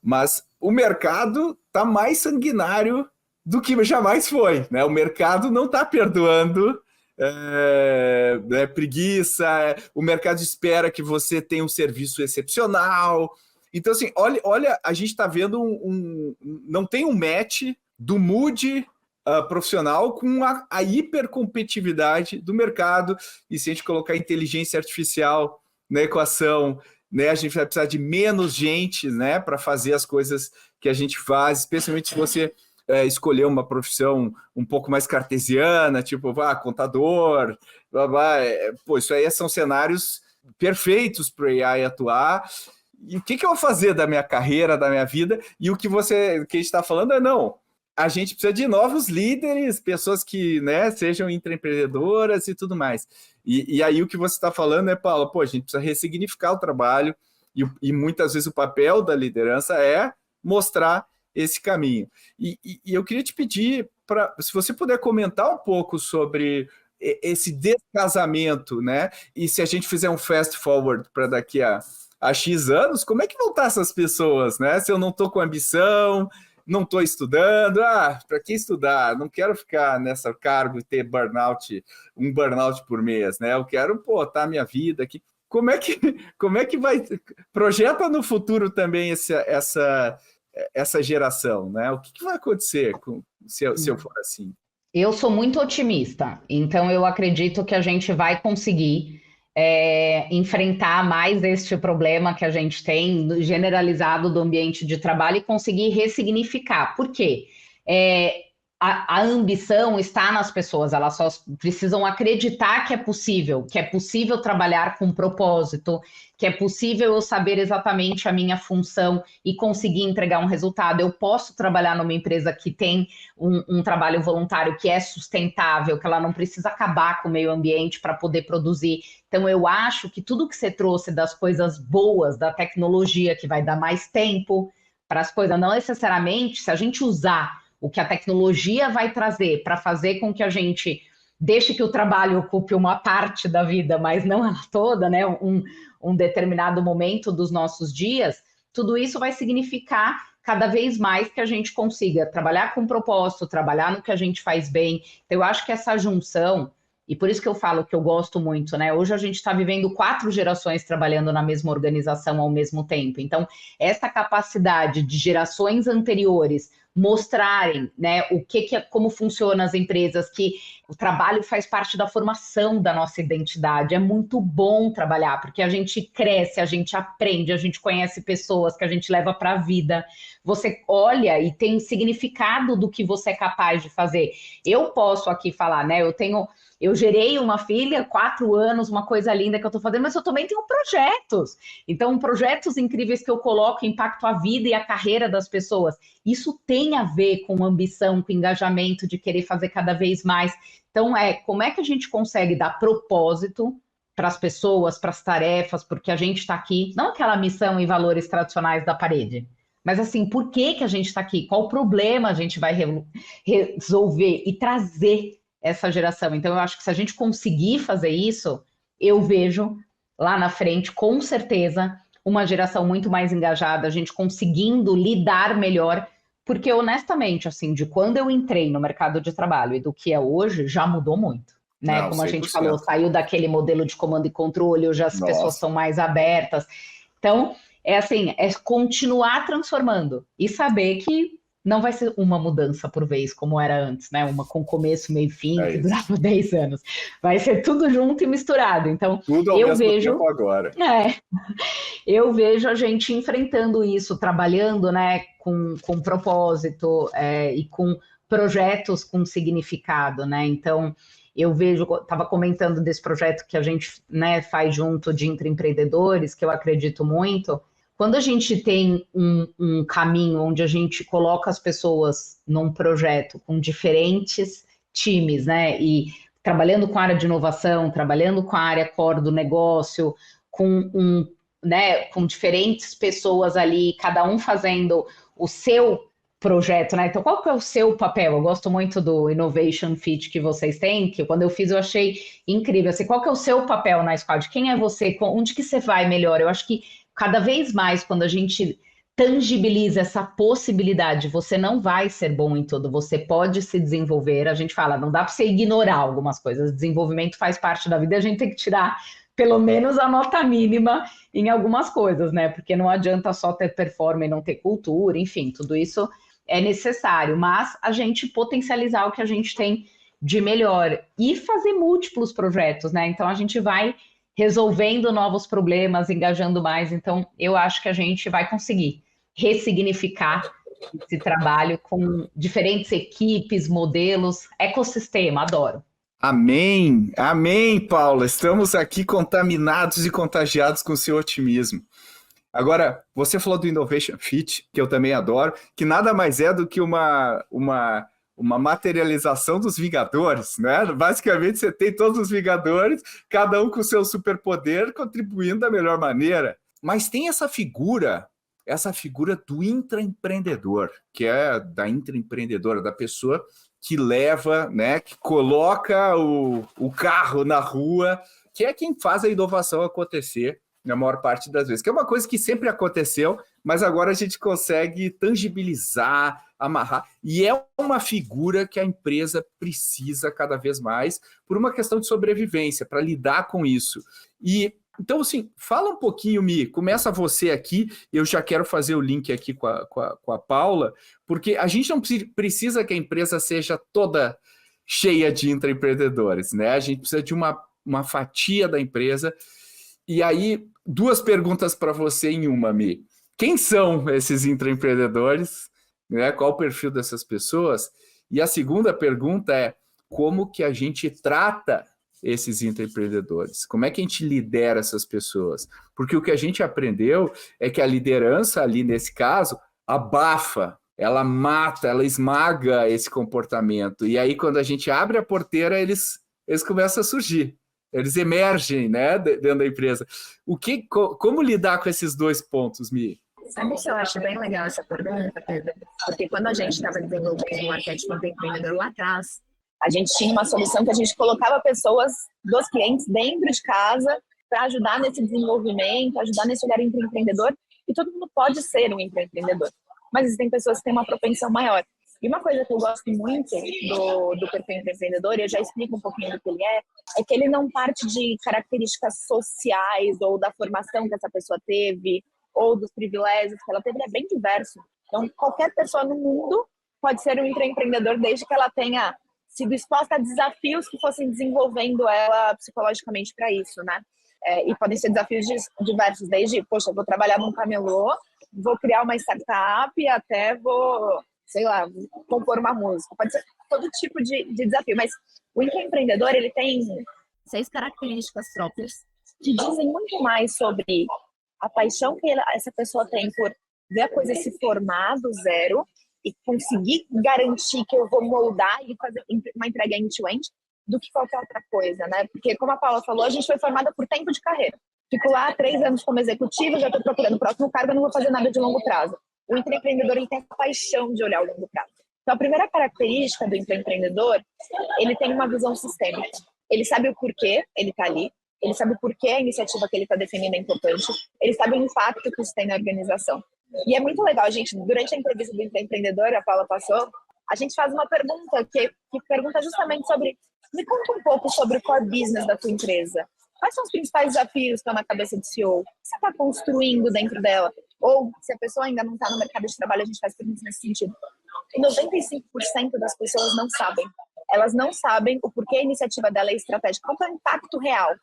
mas o mercado está mais sanguinário do que jamais foi, né? O mercado não está perdoando preguiça, o mercado espera que você tenha um serviço excepcional. Então, assim, olha, a gente está vendo não tem um match do mood profissional com a hipercompetitividade do mercado, e se a gente colocar inteligência artificial na equação, né, a gente vai precisar de menos gente, né, para fazer as coisas que a gente faz, especialmente se você escolher uma profissão um pouco mais cartesiana, tipo, contador, blá, blá, pô, isso aí são cenários perfeitos para o AI atuar. E o que eu vou fazer da minha carreira, da minha vida? E o que a gente está falando não, a gente precisa de novos líderes, pessoas que, né, sejam intraempreendedoras e tudo mais. E aí o que você está falando Paula, pô, a gente precisa ressignificar o trabalho, e muitas vezes o papel da liderança é mostrar esse caminho. E eu queria te pedir, se você puder comentar um pouco sobre esse descasamento, né? E se a gente fizer um fast forward para daqui a X anos, como é que vão estar essas pessoas, né? Se eu não estou com ambição, não estou estudando, para que estudar? Não quero ficar nessa cargo e ter um burnout por mês, né? Eu quero botar a minha vida aqui. Como é que vai... Projeta no futuro também essa geração, né? O que vai acontecer se eu for assim? Eu sou muito otimista, então eu acredito que a gente vai conseguir enfrentar mais este problema que a gente tem generalizado do ambiente de trabalho e conseguir ressignificar. Por quê? A ambição está nas pessoas, elas só precisam acreditar que é possível trabalhar com propósito, que é possível eu saber exatamente a minha função e conseguir entregar um resultado. Eu posso trabalhar numa empresa que tem um trabalho voluntário que é sustentável, que ela não precisa acabar com o meio ambiente para poder produzir. Então, eu acho que tudo que você trouxe das coisas boas, da tecnologia, que vai dar mais tempo para as coisas, não necessariamente, se a gente usar o que a tecnologia vai trazer para fazer com que a gente deixe que o trabalho ocupe uma parte da vida, mas não ela toda, né? Um determinado momento dos nossos dias, tudo isso vai significar cada vez mais que a gente consiga trabalhar com propósito, trabalhar no que a gente faz bem. Então, eu acho que essa junção, e por isso que eu falo que eu gosto muito, né? Hoje a gente está vivendo 4 gerações trabalhando na mesma organização ao mesmo tempo. Então, essa capacidade de gerações anteriores mostrarem, né, como funcionam as empresas, que o trabalho faz parte da formação da nossa identidade. É muito bom trabalhar, porque a gente cresce, a gente aprende, a gente conhece pessoas que a gente leva para a vida. Você olha e tem significado do que você é capaz de fazer. Eu posso aqui falar, né, eu gerei uma filha, 4 anos, uma coisa linda que eu estou fazendo, mas eu também tenho projetos. Então, projetos incríveis que eu coloco, impacto a vida e a carreira das pessoas. Isso tem a ver com ambição, com engajamento de querer fazer cada vez mais. Então, como é que a gente consegue dar propósito para as pessoas, para as tarefas, porque a gente está aqui, não aquela missão e valores tradicionais da parede, mas assim, por que a gente está aqui? Qual problema a gente vai resolver e trazer essa geração? Então, eu acho que se a gente conseguir fazer isso, eu vejo lá na frente, com certeza, uma geração muito mais engajada, a gente conseguindo lidar melhor, porque honestamente, assim, de quando eu entrei no mercado de trabalho e do que é hoje, já mudou muito, né? Como 100%. A gente falou, saiu daquele modelo de comando e controle, hoje as pessoas são mais abertas. Então, é continuar transformando e saber que não vai ser uma mudança por vez, como era antes, né? Uma com começo, meio e fim, que durava 10 anos. Vai ser tudo junto e misturado. Então, tudo ao mesmo tempo agora. Eu vejo a gente enfrentando isso, trabalhando, né, com propósito e com projetos com significado, né? Então, eu estava comentando desse projeto que a gente, né, faz junto de intraempreendedores, que eu acredito muito. Quando a gente tem um caminho onde a gente coloca as pessoas num projeto com diferentes times, né, e trabalhando com a área de inovação, trabalhando com a área core do negócio, com diferentes pessoas ali, cada um fazendo o seu projeto, né? Então, qual que é o seu papel? Eu gosto muito do Innovation Fit que vocês têm, que quando eu fiz eu achei incrível. Assim, qual que é o seu papel na Squad? Quem é você? Onde que você vai melhor? Eu acho que cada vez mais, quando a gente tangibiliza essa possibilidade, você não vai ser bom em tudo, você pode se desenvolver. A gente fala, não dá para você ignorar algumas coisas. Desenvolvimento faz parte da vida, a gente tem que tirar pelo menos a nota mínima em algumas coisas, né? Porque não adianta só ter performance e não ter cultura, enfim, tudo isso é necessário, mas a gente potencializar o que a gente tem de melhor e fazer múltiplos projetos, né? Então a gente vai resolvendo novos problemas, engajando mais. Então eu acho que a gente vai conseguir ressignificar esse trabalho com diferentes equipes, modelos, ecossistema, adoro. Amém, amém, Paula. Estamos aqui contaminados e contagiados com o seu otimismo. Agora, você falou do Innovation Fit, que eu também adoro, que nada mais é do que uma materialização dos Vingadores, né? Basicamente, você tem todos os Vingadores, cada um com o seu superpoder, contribuindo da melhor maneira. Mas tem essa figura do intraempreendedor, que é da intraempreendedora, da pessoa que leva, né, que coloca o carro na rua, que é quem faz a inovação acontecer na maior parte das vezes, que é uma coisa que sempre aconteceu, mas agora a gente consegue tangibilizar, amarrar, e é uma figura que a empresa precisa cada vez mais por uma questão de sobrevivência, para lidar com isso. E então, assim, fala um pouquinho, Mi, começa você aqui, eu já quero fazer o link aqui com a Paula, porque a gente não precisa que a empresa seja toda cheia de intraempreendedores, né? A gente precisa de uma fatia da empresa. E aí, 2 perguntas para você em uma, Mi. Quem são esses intraempreendedores? Né? Qual o perfil dessas pessoas? E a segunda pergunta é, como que a gente trata esses intraempreendedores? Como é que a gente lidera essas pessoas? Porque o que a gente aprendeu é que a liderança ali, nesse caso, abafa, ela mata, ela esmaga esse comportamento. E aí, quando a gente abre a porteira, eles começam a surgir. Eles emergem, né, dentro da empresa. Como lidar com esses 2 pontos, Mi? Sabe que eu acho bem legal essa pergunta, Pedro? Porque quando a gente estava desenvolvendo o arquétipo do empreendedor lá atrás, a gente tinha uma solução que a gente colocava pessoas dos clientes dentro de casa para ajudar nesse desenvolvimento, ajudar nesse olhar empreendedor, e todo mundo pode ser um empreendedor. Mas existem pessoas que têm uma propensão maior. E uma coisa que eu gosto muito do perfil empreendedor, e eu já explico um pouquinho do que ele é que ele não parte de características sociais ou da formação que essa pessoa teve ou dos privilégios que ela teve, ele é bem diverso. Então, qualquer pessoa no mundo pode ser um empreendedor desde que ela tenha sido exposta a desafios que fossem desenvolvendo ela psicologicamente para isso, né? E podem ser desafios diversos, desde, poxa, vou trabalhar num camelô, vou criar uma startup, até vou, sei lá, compor uma música. Pode ser todo tipo de desafio, mas o empreendedor, ele tem 6 características próprias que dizem muito mais sobre a paixão que essa pessoa tem por ver a coisa se formar do zero e conseguir garantir que eu vou moldar e fazer uma entrega end-to-end do que qualquer outra coisa, né? Porque, como a Paula falou, a gente foi formada por tempo de carreira. Fico lá 3 anos como executiva, já estou procurando o próximo cargo, eu não vou fazer nada de longo prazo. O empreendedor, ele tem a paixão de olhar o longo prazo. Então, a primeira característica do empreendedor, ele tem uma visão sistêmica. Ele sabe o porquê ele está ali, ele sabe o porquê a iniciativa que ele está definindo é importante, ele sabe o impacto que isso tem na organização. E é muito legal, gente, durante a entrevista do empreendedor, a Paula passou, a gente faz uma pergunta que pergunta justamente sobre, me conta um pouco sobre o core business da tua empresa. Quais são os principais desafios que estão na cabeça do CEO? O que você está construindo dentro dela? Ou, se a pessoa ainda não está no mercado de trabalho, a gente faz perguntas nesse sentido. E 95% das pessoas não sabem. Elas não sabem o porquê a iniciativa dela é estratégica. Qual é o impacto real?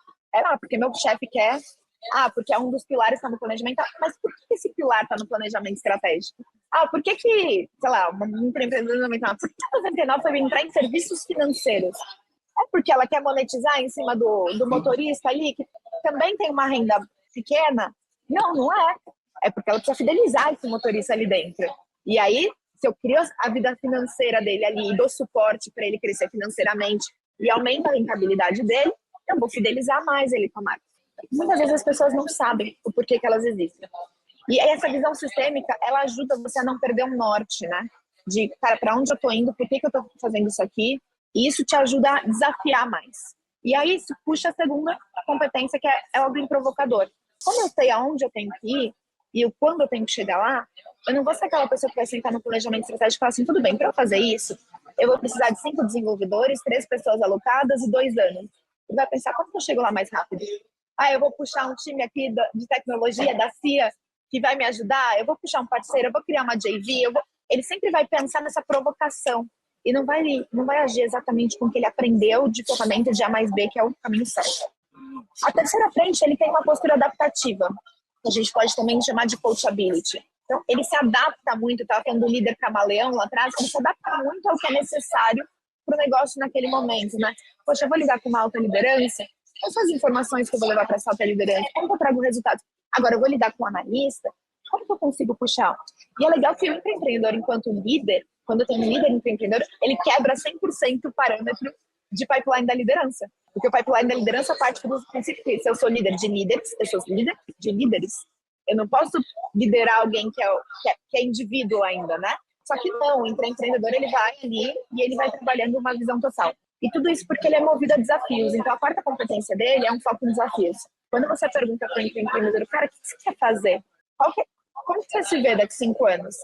Porque meu chefe quer... porque é um dos pilares que está no planejamento. Mas por que esse pilar está no planejamento estratégico? Por que, sei lá, um empreendedor por que a 99 foi entrar em serviços financeiros? É porque ela quer monetizar em cima do motorista ali, que também tem uma renda pequena? Não é. É porque ela precisa fidelizar esse motorista ali dentro. E aí, se eu crio a vida financeira dele ali e dou suporte para ele crescer financeiramente e aumenta a rentabilidade dele, eu vou fidelizar mais ele com a marca. Muitas vezes as pessoas não sabem o porquê que elas existem. E essa visão sistêmica, ela ajuda você a não perder o norte, né? de, cara, para onde eu tô indo, por que eu tô fazendo isso aqui, e isso te ajuda a desafiar mais. E aí isso puxa a segunda competência, que é alguém provocador. Como eu sei aonde eu tenho que ir e o quando eu tenho que chegar lá, eu não vou ser aquela pessoa que vai sentar no planejamento estratégico e falar assim, tudo bem, para eu fazer isso, eu vou precisar de 5 desenvolvedores, 3 pessoas alocadas e 2 anos. Ele vai pensar, como que eu chego lá mais rápido? Eu vou puxar um time aqui de tecnologia, da CIA, que vai me ajudar, eu vou puxar um parceiro, eu vou criar uma JV, ele sempre vai pensar nessa provocação e não vai agir exatamente com o que ele aprendeu de ferramenta de A mais B, que é o caminho certo. A terceira frente, ele tem uma postura adaptativa, que a gente pode também chamar de coachability. Então, ele se adapta muito, estava falando do líder camaleão lá atrás, ele se adapta muito ao que é necessário para o negócio naquele momento, né? Poxa, eu vou lidar com uma alta liderança, quais são as informações que eu vou levar para essa alta liderança? Como que eu trago resultados? Agora, eu vou lidar com um analista, como que eu consigo puxar? E é legal que o empreendedor, enquanto líder, quando tem um líder empreendedor, ele quebra 100% o parâmetro de pipeline da liderança. Porque o pipeline da liderança parte do princípio que se eu sou líder de líderes, eu sou líder de líderes, eu não posso liderar alguém que é indivíduo ainda, né? Só que não, o empreendedor ele vai ali e ele vai trabalhando uma visão total. E tudo isso porque ele é movido a desafios. Então, a quarta competência dele é um foco em desafios. Quando você pergunta para o empreendedor, cara, o que você quer fazer? Como você se vê daqui 5 anos?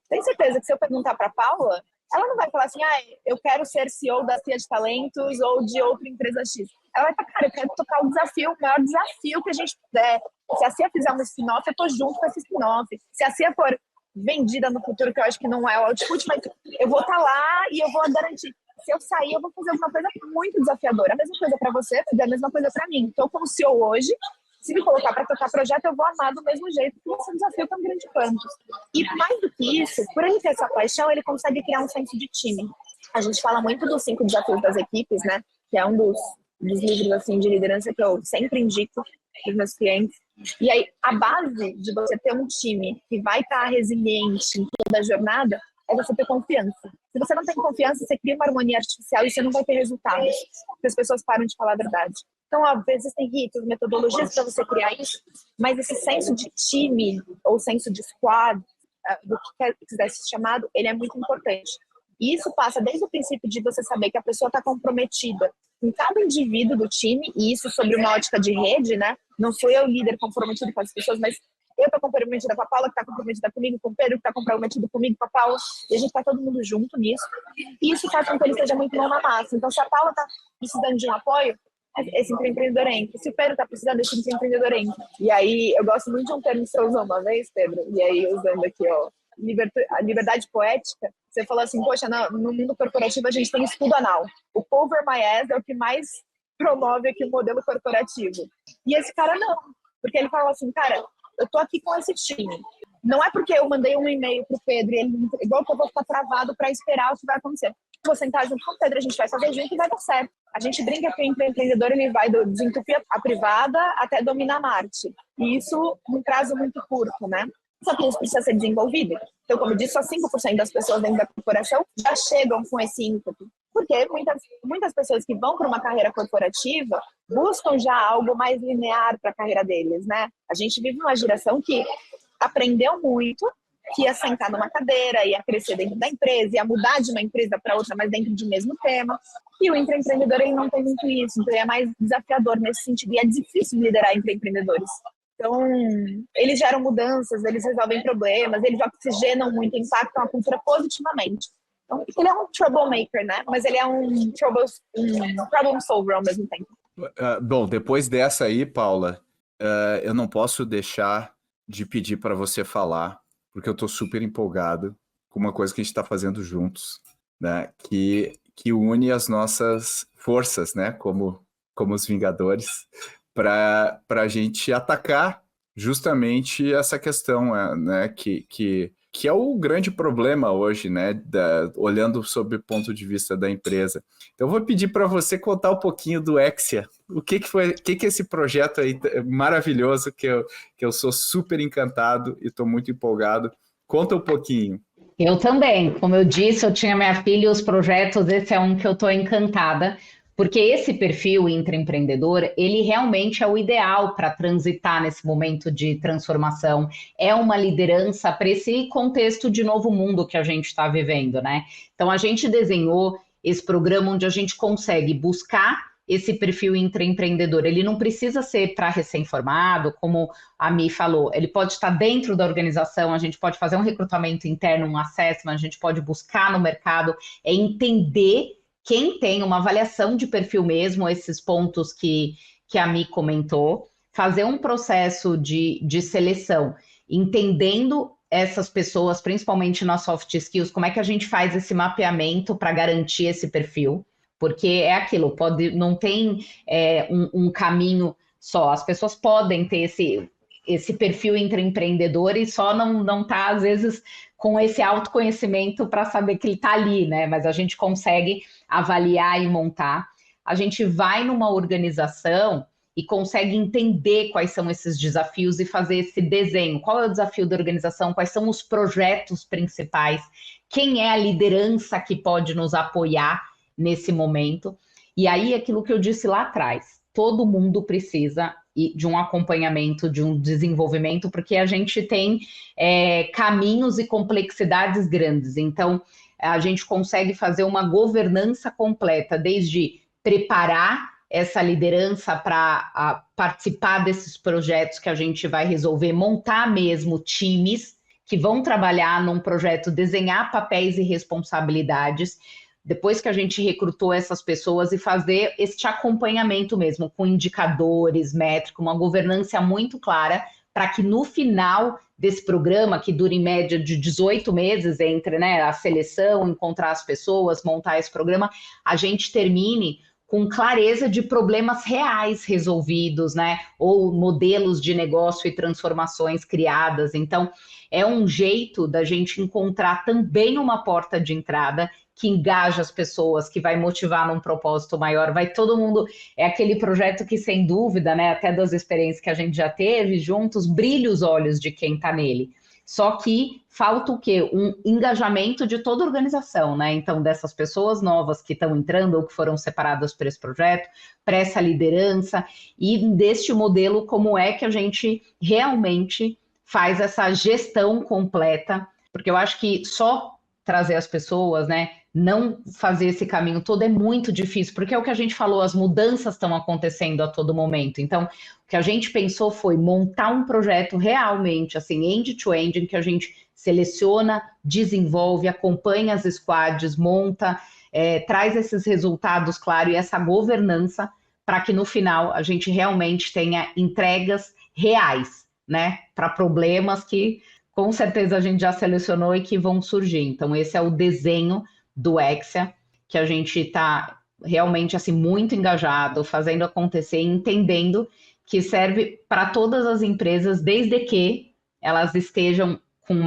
Tem certeza que se eu perguntar para a Paula, ela não vai falar assim, eu quero ser CEO da CIA de Talentos ou de outra empresa X. Ela vai falar, cara, eu quero tocar o maior desafio que a gente puder. Se a CIA fizer um spin-off, eu tô junto com esse spin-off. Se a CIA for vendida no futuro, que eu acho que não é o output, mas eu vou estar lá e eu vou garantir. Se eu sair, eu vou fazer alguma coisa muito desafiadora. A mesma coisa para você, a mesma coisa para mim. Estou como CEO hoje. Se me colocar para tocar projeto, eu vou amar do mesmo jeito, porque esse é um desafio tão grande quanto. E mais do que isso, por ele ter essa paixão, ele consegue criar um senso de time. A gente fala muito dos 5 desafios das equipes, né? Que é um dos livros assim, de liderança que eu sempre indico para os meus clientes. E aí, a base de você ter um time que vai estar resiliente em toda a jornada é você ter confiança. Se você não tem confiança, você cria uma harmonia artificial e você não vai ter resultados, porque as pessoas param de falar a verdade. Então, óbvio, existem ritos, metodologias para você criar isso, mas esse senso de time ou senso de squad, do que quiser ser chamado, ele é muito importante. E isso passa desde o princípio de você saber que a pessoa está comprometida com cada indivíduo do time, e isso sobre uma ótica de rede, né? Não sou eu líder comprometido com as pessoas, mas eu estou comprometida com a Paula, que está comprometida comigo, com o Pedro, que está comprometido comigo, com a Paula, e a gente está todo mundo junto nisso. E isso faz com que ele seja muito mão na massa. Então, se a Paula está precisando de um apoio, esse empreendedor entra. Se o Pedro está precisando, esse empreendedor entra. E aí, eu gosto muito de um termo que você usou uma vez, Pedro, e aí, usando aqui, a liberdade poética, você falou assim, poxa, no mundo corporativo a gente tem estudo anal. O cover my ass é o que mais promove aqui o modelo corporativo. E esse cara não, porque ele fala assim, cara, eu tô aqui com esse time. Não é porque eu mandei um e-mail pro Pedro e ele me entregou que eu vou ficar travado para esperar o que vai acontecer. Eu vou sentar junto com o Pedro, a gente vai fazer junto e vai dar certo. A gente brinca que o empreendedor ele vai desentupir a privada até dominar Marte. E isso num prazo muito curto, né? Só que isso precisa ser desenvolvido. Então, como eu disse, só 5% das pessoas dentro da corporação já chegam com esse ímpeto. Porque muitas pessoas que vão para uma carreira corporativa buscam já algo mais linear para a carreira deles, né? A gente vive uma geração que aprendeu muito, que ia sentar numa cadeira, ia crescer dentro da empresa, ia mudar de uma empresa para outra, mas dentro de um mesmo tema. E o empreendedor ele não tem muito isso, então ele é mais desafiador nesse sentido. E é difícil liderar empreendedores. Então, eles geram mudanças, eles resolvem problemas, eles oxigenam muito, impactam a cultura positivamente. Então, ele é um troublemaker, né? Mas ele é um problem solver ao mesmo tempo. Bom, depois dessa aí, Paula, eu não posso deixar de pedir para você falar, porque eu estou super empolgado com uma coisa que a gente está fazendo juntos, né? Que une as nossas forças, né? Como os Vingadores, para a gente atacar justamente essa questão, né? Que é o grande problema hoje, né? Olhando sob o ponto de vista da empresa. Então, eu vou pedir para você contar um pouquinho do Exia. O que é esse projeto aí maravilhoso que eu sou super encantado e estou muito empolgado. Conta um pouquinho. Eu também. Como eu disse, eu tinha minha filha e os projetos, esse é um que eu estou encantada, Porque esse perfil intraempreendedor, ele realmente é o ideal para transitar nesse momento de transformação. É uma liderança para esse contexto de novo mundo que a gente está vivendo, né? Então, a gente desenhou esse programa onde a gente consegue buscar esse perfil intraempreendedor. Ele não precisa ser para recém-formado, como a Mi falou, ele pode estar dentro da organização, a gente pode fazer um recrutamento interno, um assessment, a gente pode buscar no mercado, entender quem tem uma avaliação de perfil mesmo, esses pontos que a Mi comentou, fazer um processo de seleção, entendendo essas pessoas, principalmente nas soft skills, como é que a gente faz esse mapeamento para garantir esse perfil, porque é aquilo, não tem um caminho só, as pessoas podem ter esse perfil intraempreendedor e só não tá, às vezes, com esse autoconhecimento para saber que ele está ali, né? Mas a gente consegue avaliar e montar. A gente vai numa organização e consegue entender quais são esses desafios e fazer esse desenho. Qual é o desafio da organização? Quais são os projetos principais? Quem é a liderança que pode nos apoiar nesse momento? E aí, aquilo que eu disse lá atrás, todo mundo precisa de um acompanhamento, de um desenvolvimento, porque a gente tem caminhos e complexidades grandes. Então, a gente consegue fazer uma governança completa, desde preparar essa liderança para participar desses projetos que a gente vai resolver, montar mesmo times que vão trabalhar num projeto, desenhar papéis e responsabilidades, depois que a gente recrutou essas pessoas e fazer este acompanhamento mesmo, com indicadores, métricos, uma governança muito clara, para que no final desse programa, que dura em média de 18 meses entre a seleção, encontrar as pessoas, montar esse programa, a gente termine com clareza de problemas reais resolvidos, né? Ou modelos de negócio e transformações criadas. Então, é um jeito da gente encontrar também uma porta de entrada que engaja as pessoas, que vai motivar num propósito maior, vai todo mundo, é aquele projeto que sem dúvida, né, até das experiências que a gente já teve juntos, brilha os olhos de quem está nele. Só que falta o quê? Um engajamento de toda a organização, né? Então, dessas pessoas novas que estão entrando ou que foram separadas para esse projeto, para essa liderança, e deste modelo, como é que a gente realmente faz essa gestão completa, porque eu acho que só trazer as pessoas, né? Não fazer esse caminho todo é muito difícil, porque é o que a gente falou, as mudanças estão acontecendo a todo momento. Então, o que a gente pensou foi montar um projeto realmente, assim, end-to-end, em que a gente seleciona, desenvolve, acompanha as squads, monta, traz esses resultados, claro, e essa governança, para que no final a gente realmente tenha entregas reais, né? Para problemas que, com certeza, a gente já selecionou e que vão surgir. Então, esse é o desenho do Exia, que a gente está realmente assim, muito engajado, fazendo acontecer, entendendo que serve para todas as empresas, desde que elas estejam com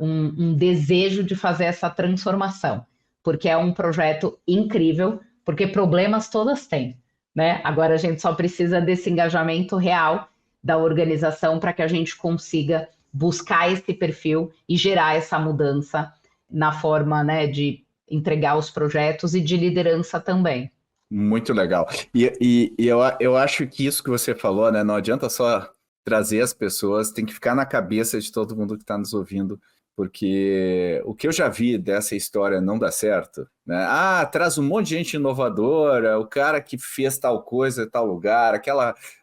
um desejo de fazer essa transformação, porque é um projeto incrível, porque problemas todas têm, né? Agora a gente só precisa desse engajamento real da organização para que a gente consiga buscar esse perfil e gerar essa mudança na forma, né, de entregar os projetos e de liderança também. Muito legal. E eu acho que isso que você falou, né, não adianta só trazer as pessoas, tem que ficar na cabeça de todo mundo que está nos ouvindo, porque o que eu já vi dessa história não dá certo, né? Traz um monte de gente inovadora, o cara que fez tal coisa em tal lugar,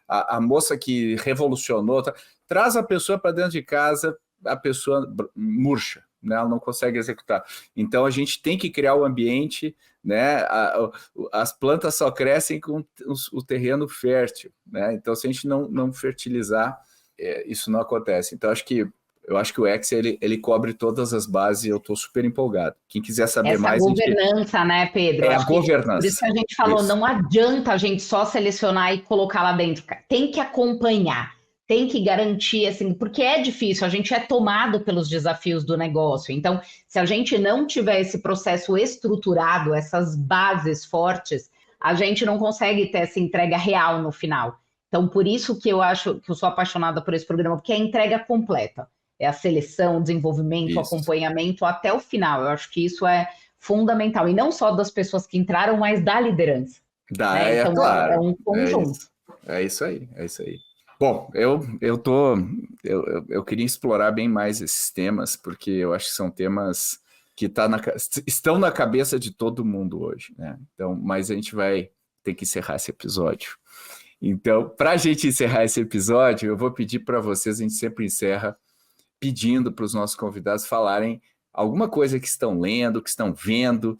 a moça que revolucionou, traz a pessoa para dentro de casa, a pessoa murcha, né? Ela não consegue executar. Então a gente tem que criar o ambiente, né? As plantas só crescem com o terreno fértil, né? Então se a gente não fertilizar, isso não acontece. Então eu acho que o Exia, ele cobre todas as bases e eu estou super empolgado. Quem quiser saber mais... Essa governança, né, Pedro? A governança. Por isso que a gente falou, não adianta a gente só selecionar e colocar lá dentro. Tem que acompanhar, tem que garantir, assim, porque é difícil, a gente é tomado pelos desafios do negócio. Então, se a gente não tiver esse processo estruturado, essas bases fortes, a gente não consegue ter essa entrega real no final. Então, por isso que eu acho que eu sou apaixonada por esse programa, porque é a entrega completa. É a seleção, desenvolvimento, acompanhamento até o final. Eu acho que isso é fundamental. E não só das pessoas que entraram, mas da liderança. Dá, né? Então, claro. é um conjunto. É isso aí, é isso aí. Bom, eu queria explorar bem mais esses temas, porque eu acho que são temas que estão na cabeça de todo mundo hoje, né? Então, mas a gente vai ter que encerrar esse episódio. Então, para a gente encerrar esse episódio, eu vou pedir para vocês, a gente sempre encerra pedindo para os nossos convidados falarem alguma coisa que estão lendo, que estão vendo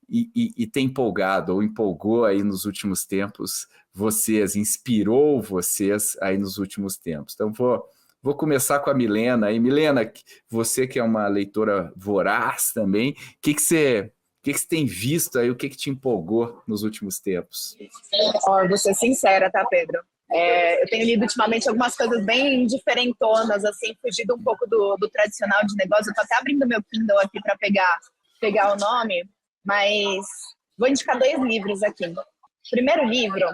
e tem empolgado ou empolgou aí nos últimos tempos vocês, inspirou vocês aí nos últimos tempos. Então, vou começar com a Milena. E Milena, você que é uma leitora voraz também, o que você tem visto aí, o que te empolgou nos últimos tempos? Vou ser sincera, tá, Pedro? Eu tenho lido ultimamente algumas coisas bem diferentonas, assim, fugido um pouco do tradicional de negócio. Eu tô até abrindo meu Kindle aqui para pegar o nome, mas vou indicar 2 livros aqui. O primeiro livro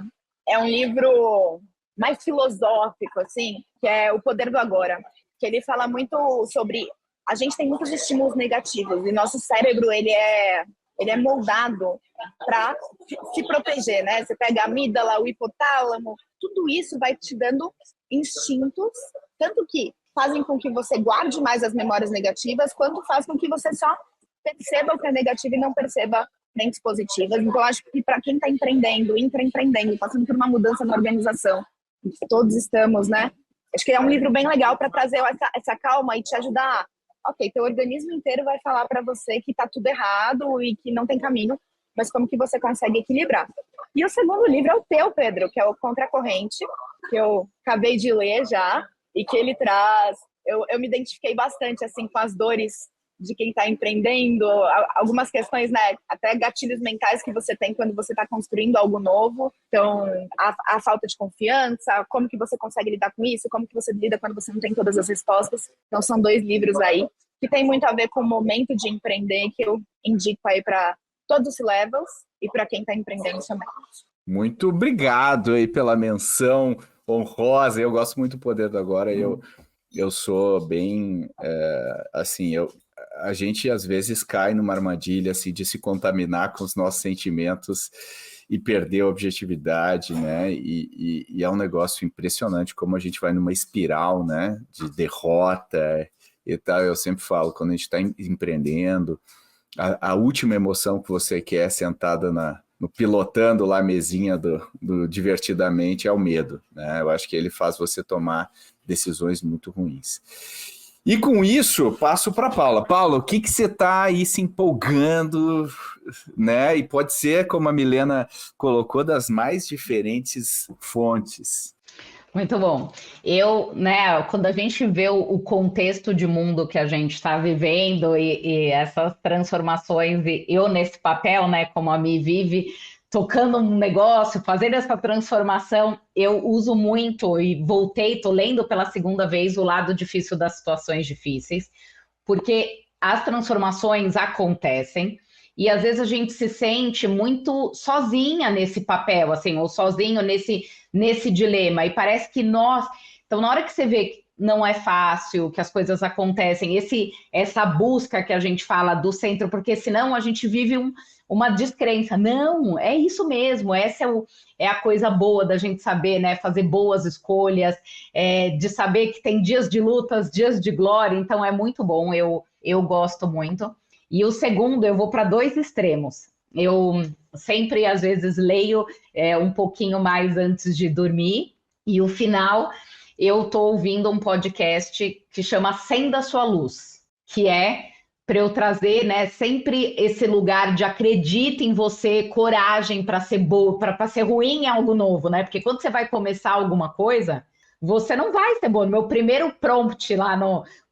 é um livro mais filosófico, assim, que é O Poder do Agora, que ele fala muito sobre... A gente tem muitos estímulos negativos e nosso cérebro, ele é moldado para se proteger, né? Você pega a amígdala, o hipotálamo, tudo isso vai te dando instintos, tanto que fazem com que você guarde mais as memórias negativas, quanto faz com que você só perceba o que é negativo e não perceba frentes positivas. Então, acho que para quem está empreendendo, intraempreendendo, passando por uma mudança na organização, todos estamos, né? Acho que é um livro bem legal para trazer essa calma e te ajudar. Ok, teu organismo inteiro vai falar para você que está tudo errado e que não tem caminho, mas como que você consegue equilibrar? E o segundo livro é o teu, Pedro, que é o Contra a Corrente, que eu acabei de ler já, e que ele traz... Eu me identifiquei bastante, assim, com as dores de quem está empreendendo, algumas questões, né, até gatilhos mentais que você tem quando você está construindo algo novo. Então, a falta de confiança, como que você consegue lidar com isso, como que você lida quando você não tem todas as respostas. Então, são 2 livros aí que tem muito a ver com o momento de empreender, que eu indico aí para todos os levels e para quem está empreendendo também. Muito obrigado aí pela menção honrosa. Eu gosto muito do Poder do Agora. Eu sou bem, assim, a gente às vezes cai numa armadilha assim, de se contaminar com os nossos sentimentos e perder a objetividade, né? E é um negócio impressionante como a gente vai numa espiral, né? De derrota e tal. Eu sempre falo, quando a gente está empreendendo, a última emoção que você quer sentada no pilotando lá a mesinha do Divertidamente é o medo, né? Eu acho que ele faz você tomar decisões muito ruins. E com isso, passo para a Paula. Paula, o que você está aí se empolgando, né? E pode ser, como a Milena colocou, das mais diferentes fontes. Muito bom. Quando a gente vê o contexto de mundo que a gente está vivendo e essas transformações, e eu nesse papel, né, como a Mi vive, tocando um negócio, fazendo essa transformação, eu uso muito e tô lendo pela segunda vez O Lado Difícil das Situações Difíceis, porque as transformações acontecem e às vezes a gente se sente muito sozinha nesse papel, assim, ou sozinho nesse dilema, e parece que então na hora que você vê que não é fácil, que as coisas acontecem, essa busca que a gente fala do centro, porque senão a gente vive uma descrença. Não, é isso mesmo, essa é a coisa boa da gente saber, né, fazer boas escolhas, de saber que tem dias de lutas, dias de glória, então é muito bom, eu gosto muito. E o segundo, eu vou para 2 extremos. Eu sempre, às vezes, leio um pouquinho mais antes de dormir, e o final, eu estou ouvindo um podcast que chama Acenda Sua Luz, que é para eu trazer, né, sempre esse lugar de acredita em você, coragem para ser boa, para ser ruim em algo novo, né? Porque quando você vai começar alguma coisa, você não vai ser bom. Meu primeiro prompt lá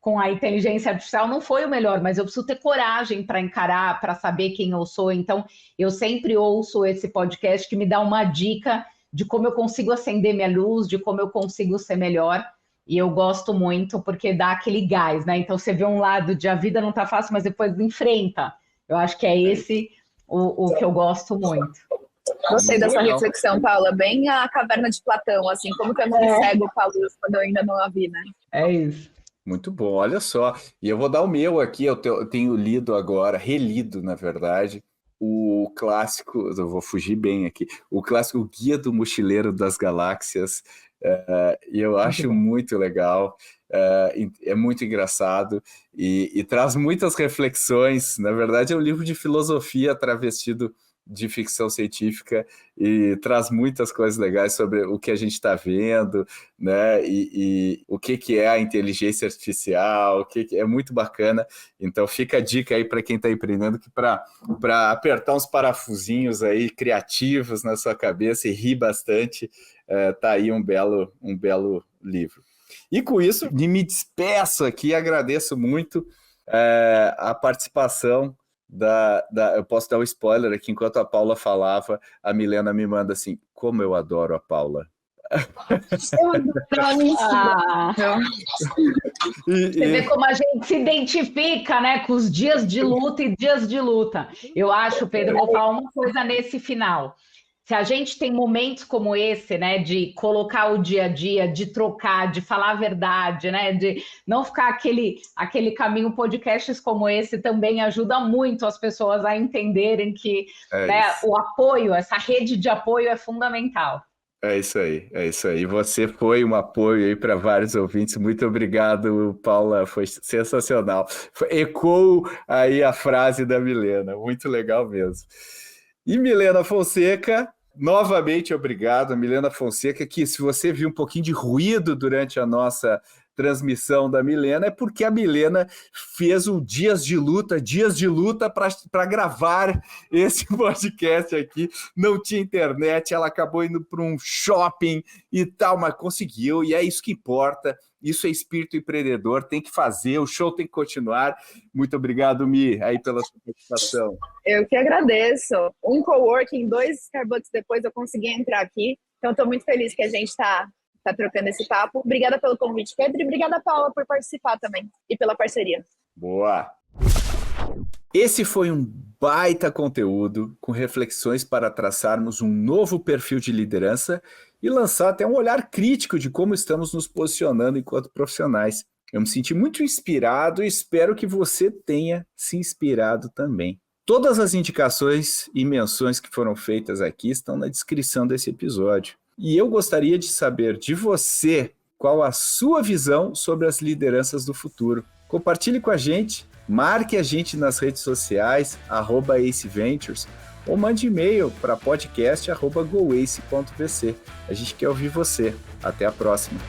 com a inteligência artificial não foi o melhor, mas eu preciso ter coragem para encarar, para saber quem eu sou. Então, eu sempre ouço esse podcast que me dá uma dica de como eu consigo acender minha luz, de como eu consigo ser melhor. E eu gosto muito porque dá aquele gás, né? Então, você vê um lado de a vida não tá fácil, mas depois enfrenta. Eu acho que é esse o que eu gosto muito. Gostei dessa reflexão, Paula. Bem a caverna de Platão, assim, como que eu não me cego com a luz quando eu ainda não a vi, né? É isso. Muito bom, olha só. E eu vou dar o meu aqui, eu tenho lido agora, relido, na verdade, o clássico, eu vou fugir bem aqui, o clássico Guia do Mochileiro das Galáxias, e eu acho muito legal, é muito engraçado e traz muitas reflexões. Na verdade, é um livro de filosofia travestido de ficção científica e traz muitas coisas legais sobre o que a gente está vendo, né? E o que é a inteligência artificial, é muito bacana. Então fica a dica aí para quem está empreendendo, que para apertar uns parafusinhos aí criativos na sua cabeça e rir bastante, tá aí um belo livro. E com isso, me despeço aqui, agradeço muito a participação eu posso dar um spoiler aqui, enquanto a Paula falava, a Milena me manda assim, como eu adoro a Paula. Você vê como a gente se identifica, né, com os dias de luta e dias de luta. Eu acho, Pedro, vou falar uma coisa nesse final. Se a gente tem momentos como esse, né, de colocar o dia a dia, de trocar, de falar a verdade, né, de não ficar aquele caminho, podcasts como esse também ajuda muito as pessoas a entenderem que né, o apoio, essa rede de apoio é fundamental. É isso aí. Você foi um apoio aí para vários ouvintes. Muito obrigado, Paula. Foi sensacional. Ecoou aí a frase da Milena. Muito legal mesmo. E Milena Fonseca, novamente obrigado. Para Fonseca, que se você viu um pouquinho de ruído durante a nossa transmissão da Milena, é porque a Milena fez um dias de luta para gravar esse podcast aqui. Não tinha internet, ela acabou indo para um shopping e tal, mas conseguiu, e é isso que importa. Isso é espírito empreendedor, tem que fazer, o show tem que continuar. Muito obrigado, Mi, aí pela sua participação. Eu que agradeço. Um coworking, 2 Starbucks depois eu consegui entrar aqui, então estou muito feliz que a gente está trocando esse papo. Obrigada pelo convite, Pedro, e obrigada, Paula, por participar também e pela parceria. Boa! Esse foi um baita conteúdo com reflexões para traçarmos um novo perfil de liderança e lançar até um olhar crítico de como estamos nos posicionando enquanto profissionais. Eu me senti muito inspirado e espero que você tenha se inspirado também. Todas as indicações e menções que foram feitas aqui estão na descrição desse episódio. E eu gostaria de saber de você qual a sua visão sobre as lideranças do futuro. Compartilhe com a gente, marque a gente nas redes sociais, @aceventures, ou mande e-mail para podcast@goace.vc. A gente quer ouvir você. Até a próxima.